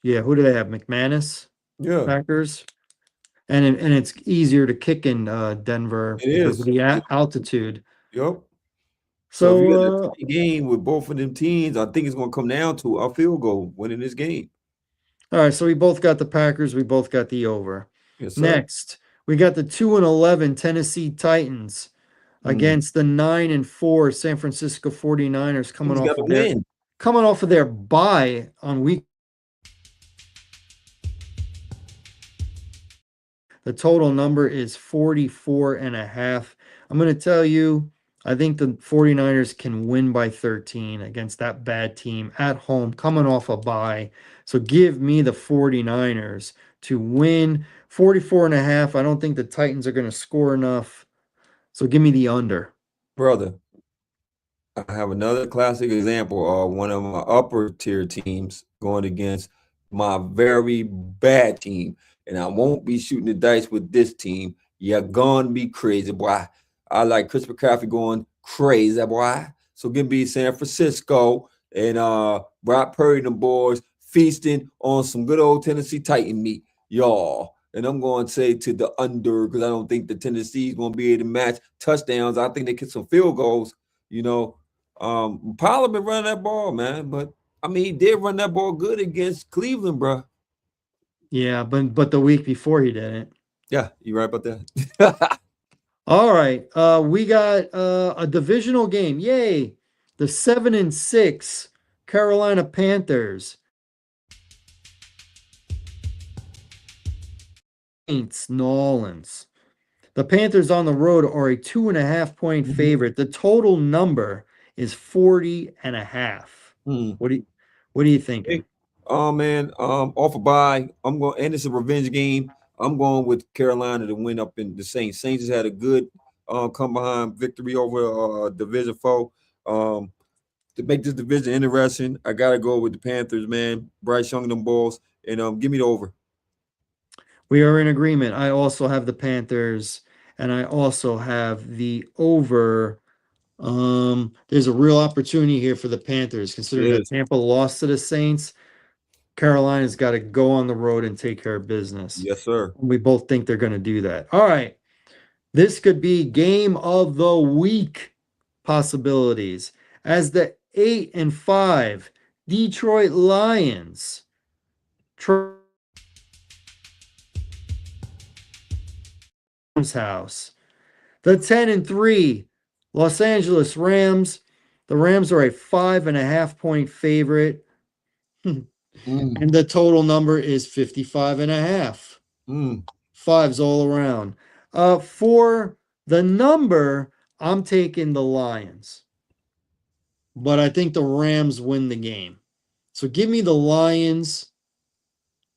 Yeah, who do they have? McManus, Yeah, Packers, and it's easier to kick in Denver it because of is. the altitude. Yep. So if you got that So tight game with both of them teams, I think it's going to come down to a field goal winning this game. all right, so we both got the Packers, we both got the over. Yes, sir. Next, we got the 2-11 Tennessee Titans Mm. against the 9-4 San Francisco 49ers He's got to win. coming off of their bye on week. The total number is 44 and a half. I'm going to tell you, I think the 49ers can win by 13 against that bad team at home coming off a bye. So give me the 49ers to win 44 and a half. I don't think the Titans are going to score enough. So give me the under. Brother, I have another classic example of one of my upper tier teams going against my very bad team. And I won't be shooting the dice with this team. You're gonna be crazy, boy. I like Chris McCaffrey going crazy, boy. So give me San Francisco and Brock Purdy and the boys feasting on some good old Tennessee Titan meat, y'all. And I'm going to say to the under because I don't think the Tennessee is going to be able to match touchdowns. I think they get some field goals, you know. Pollard been running that ball, man, but I mean, he did run that ball good against Cleveland, bro. Yeah, but the week before he didn't. Yeah, you right about that. All right. We got a divisional game. Yay. The 7-6 Carolina Panthers. Saints, Nolans. The Panthers on the road are a 2.5 point favorite. The total number is 40 and a half. Hmm. What are you thinking? Hey, oh man, off a bye. I'm going, and it's a revenge game. I'm going with Carolina to win up in the Saints. Saints has had a good come behind victory over division foe. To make this division interesting, I gotta go with the Panthers, man. Bryce Young and them balls, and give me the over. We are in agreement. I also have the Panthers and I also have the over. There's a real opportunity here for the Panthers, It considering that is. Tampa lost to the Saints. Carolina's got to go on the road and take care of business. Yes, sir. We both think they're going to do that. All right. This could be game of the week possibilities as the 8-5 Detroit Lions house. The 10-3 Los Angeles Rams. The Rams are a 5.5 point favorite. And the total number is 55 and a half. Mm. Fives all around. For the number, I'm taking the Lions. But I think the Rams win the game. So give me the Lions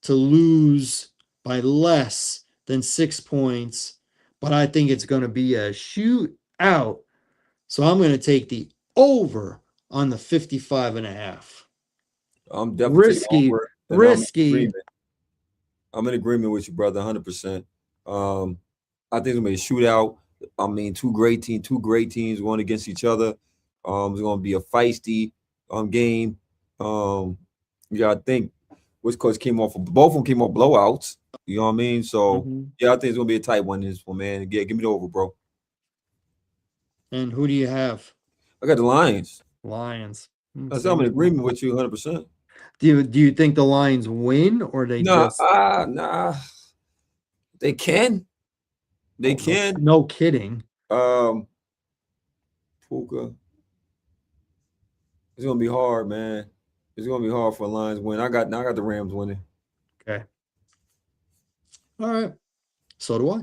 to lose by less than 6 points. But I think it's going to be a shootout. So I'm going to take the over on the 55 and a half. I'm definitely taking Risky, over, and risky. I'm in agreement with you, brother, 100%. I think it's gonna be a shootout. I mean, two great teams going against each other. It's gonna be a feisty game. Yeah, I think which coach came off both of them came off blowouts. You know what I mean? So yeah, I think it's gonna be a tight one. This one, man. Yeah, give me the over, bro. And who do you have? I got the Lions. Lions. I'm in agreement with you 100%. Do you think the Lions win or they Nah, just nah. They can. They can. no kidding. Puka. It's gonna be hard, man. It's gonna be hard for a Lions win. I got the Rams winning. Okay. All right. So do I.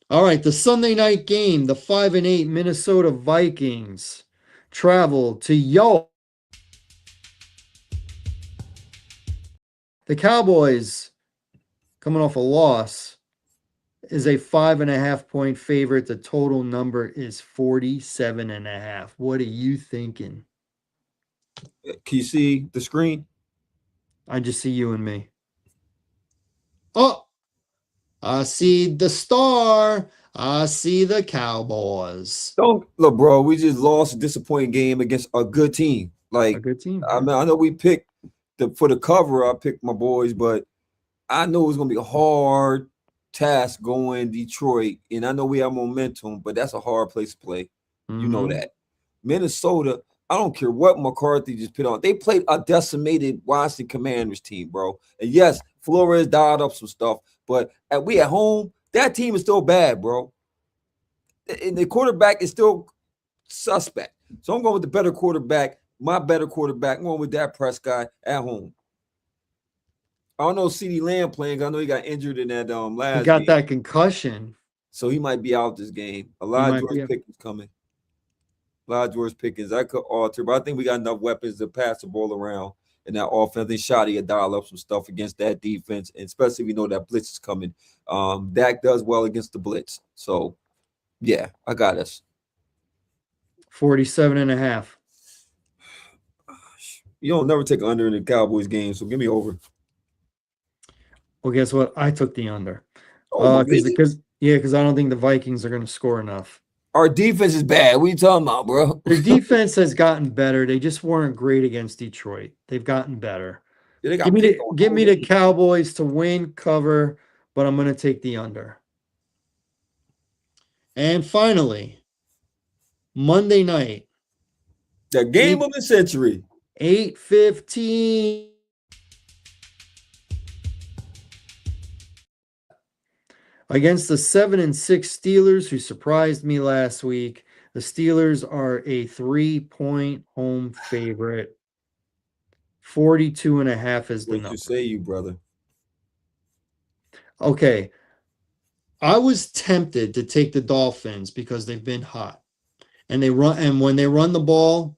All right, the Sunday night game, the 5-8 Minnesota Vikings travel to Yo. The Cowboys, coming off a loss, is a 5.5 point favorite. The total number is 47 and a half. What are you thinking? Can you see the screen? I just see you and me. Oh, I see the star. I see the Cowboys. Don't look, bro. We just lost a disappointing game against a good team. A Like, good team. I Yeah. mean, I know we picked for the cover. I picked my boys, but I know it was gonna be a hard task going Detroit, and I know we have momentum, but that's a hard place to play. You know Mm-hmm. that. Minnesota, I don't care what McCarthy just put on. They played a decimated Washington Commanders team, bro. And yes, Flores dialed up some stuff, but we at home, that team is still bad, bro. And the quarterback is still suspect. So I'm going with the better quarterback, my better quarterback. I'm going with Dak Prescott at home. I don't know CD Lamb playing. I know he got injured in that He last got game, that concussion. so he might be out this game. A He lot of might George be. Pickens coming. A lot of George Pickens. I could alter, but I think we got enough weapons to pass the ball around in that offense. I think Shoddy will dial up some stuff against that defense, and especially if we know that blitz is coming. Dak does well against the blitz, so yeah, I got us. 47 and a half. You don't never take under in the Cowboys game, so give me over. Well, guess what? I took the under. Oh, really? Because I don't think the Vikings are going to score enough. Our defense is bad. What are you talking about, bro? Their defense has gotten better. They just weren't great against Detroit. They've gotten better. Yeah, they Give got me picked the on give all me the game. Cowboys to win, cover, but I'm going to take the under. And finally, Monday night, The game 8 of the century. 8:15 against the 7-6 Steelers, who surprised me last week. The Steelers are a 3-point home favorite. 42 and a half is the What you number. say, you brother? Okay. I was tempted to take the Dolphins because they've been hot. And when they run the ball,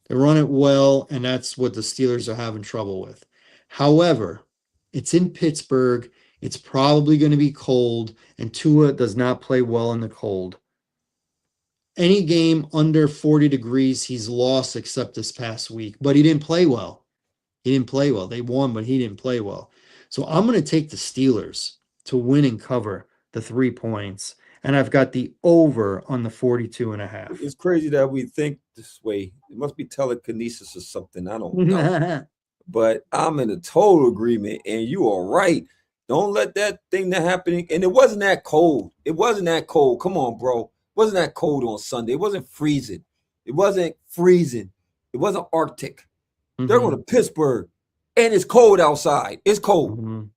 they run it well, and that's what the Steelers are having trouble with. However, it's in Pittsburgh. It's probably going to be cold, and Tua does not play well in the cold. Any game under 40 degrees, he's lost except this past week, but he didn't play well. He didn't play well. They won, but he didn't play well. So I'm going to take the Steelers to win and cover the 3 points. And I've got the over on the 42 and a half. It's crazy that we think this way. It must be telekinesis or something. I don't know. But I'm in a total agreement, and you are right. Don't let that thing that happening. And it wasn't that cold. It wasn't that cold. Come on, bro. It wasn't that cold on Sunday. It wasn't freezing. It wasn't freezing. It wasn't Arctic. They're going to Pittsburgh, and it's cold outside. It's cold.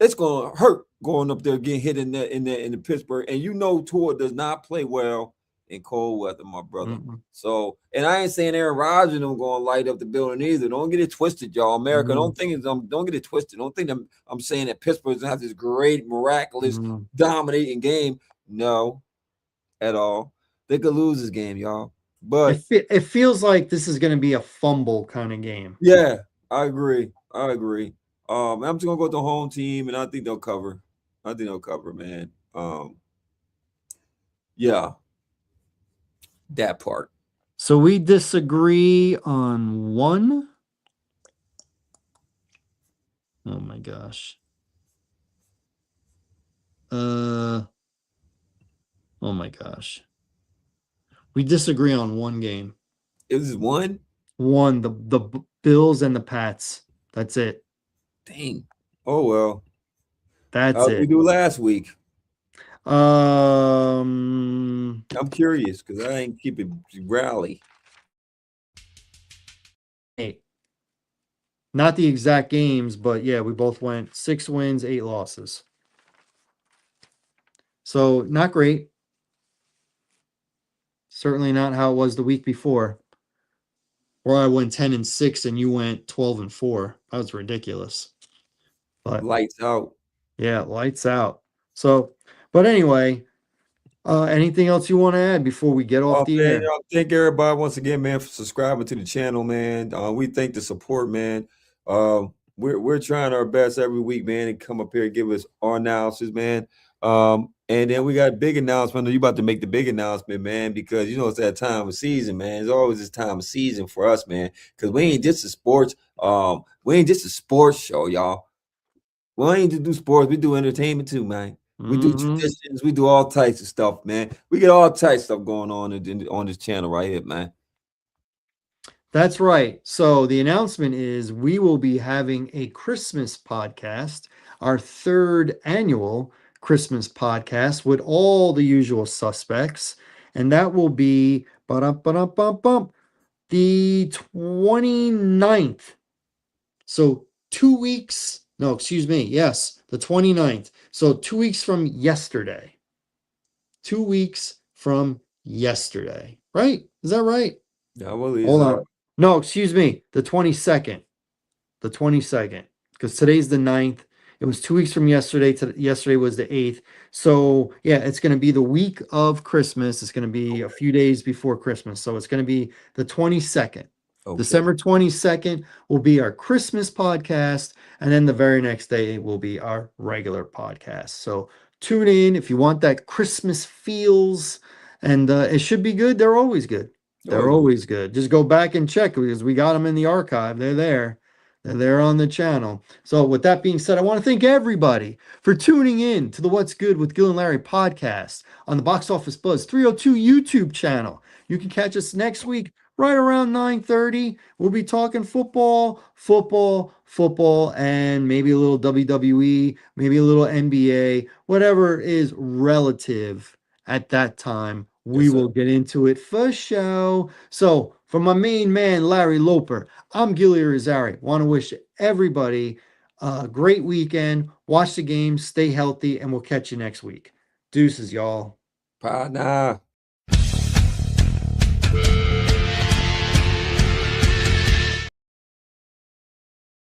It's going to hurt going up there getting hit in the Pittsburgh. And you know Tua does not play well in cold weather, my brother. So, and I ain't saying Aaron Rodgers and them going to light up the building either. Don't get it twisted, y'all. America, don't get it twisted. Don't think I'm saying that Pittsburgh's gonna have this great, miraculous, dominating game. No, at all. They could lose this game, y'all. But it feels like this is going to be a fumble kind of game. yeah, I agree. I'm just gonna go with the home team, and I think they'll cover. I think they'll cover, man. Yeah, that part. So we disagree on one. Oh my gosh. Oh my gosh. We disagree on one game. It was one? One, the Bills and the Pats. That's it. Dang. Oh well. That's How did we it. do last week? I'm curious because I ain't keep it rally. 8. Not the exact games, but yeah, we both went 6 wins, 8 losses. So not great. Certainly not how it was the week before, where I went 10-6 and you went 12-4. That was ridiculous. But lights out. Yeah, lights out. So, but anyway, anything else you want to add before we get off the air? Thank everybody once again, man, for subscribing to the channel, man. We thank the support, man. We're trying our best every week, man, and come up here and give us our analysis, man. And then we got a big announcement. You about to make the big announcement, man, because you know it's that time of season, man. It's always this time of season for us, man, because we ain't just a sports show, y'all. We ain't just do sports, we do entertainment too, man. We do traditions, we do all types of stuff, man. We get all types of stuff going on on this channel right here, man. That's right. So the announcement is we will be having a Christmas podcast, our third annual Christmas podcast with all the usual suspects. And that will be the 29th. So 2 weeks. No, excuse me. Yes, the 29th. So 2 weeks from yesterday. 2 weeks from yesterday. Right? Is that right? Yeah, I believe Hold so. on. No, excuse me. The 22nd. The 22nd. Because today's the 9th. It was 2 weeks from yesterday. Yesterday was the 8th. So yeah, it's going to be the week of Christmas. It's going to be a few days before Christmas. So it's going to be the 22nd. Okay. December 22nd will be our Christmas podcast. And then the very next day will be our regular podcast. So tune in if you want that Christmas feels. And it should be good. They're always good. Oh They're yeah. always good. Just go back and check because we got them in the archive. They're there. They're there on the channel. So, with that being said, I want to thank everybody for tuning in to the What's Good with Gil and Larry podcast on the Box Office Buzz 302 YouTube channel. You can catch us next week right around 9:30. We'll be talking football, and maybe a little WWE, maybe a little NBA, whatever is relative at that time. We Yes, sir. will get into it for show. So, for my main man, Larry Loper, I'm Gilly Rizari. Want to wish everybody a great weekend. Watch the game, stay healthy, and we'll catch you next week. Deuces, y'all. Partner.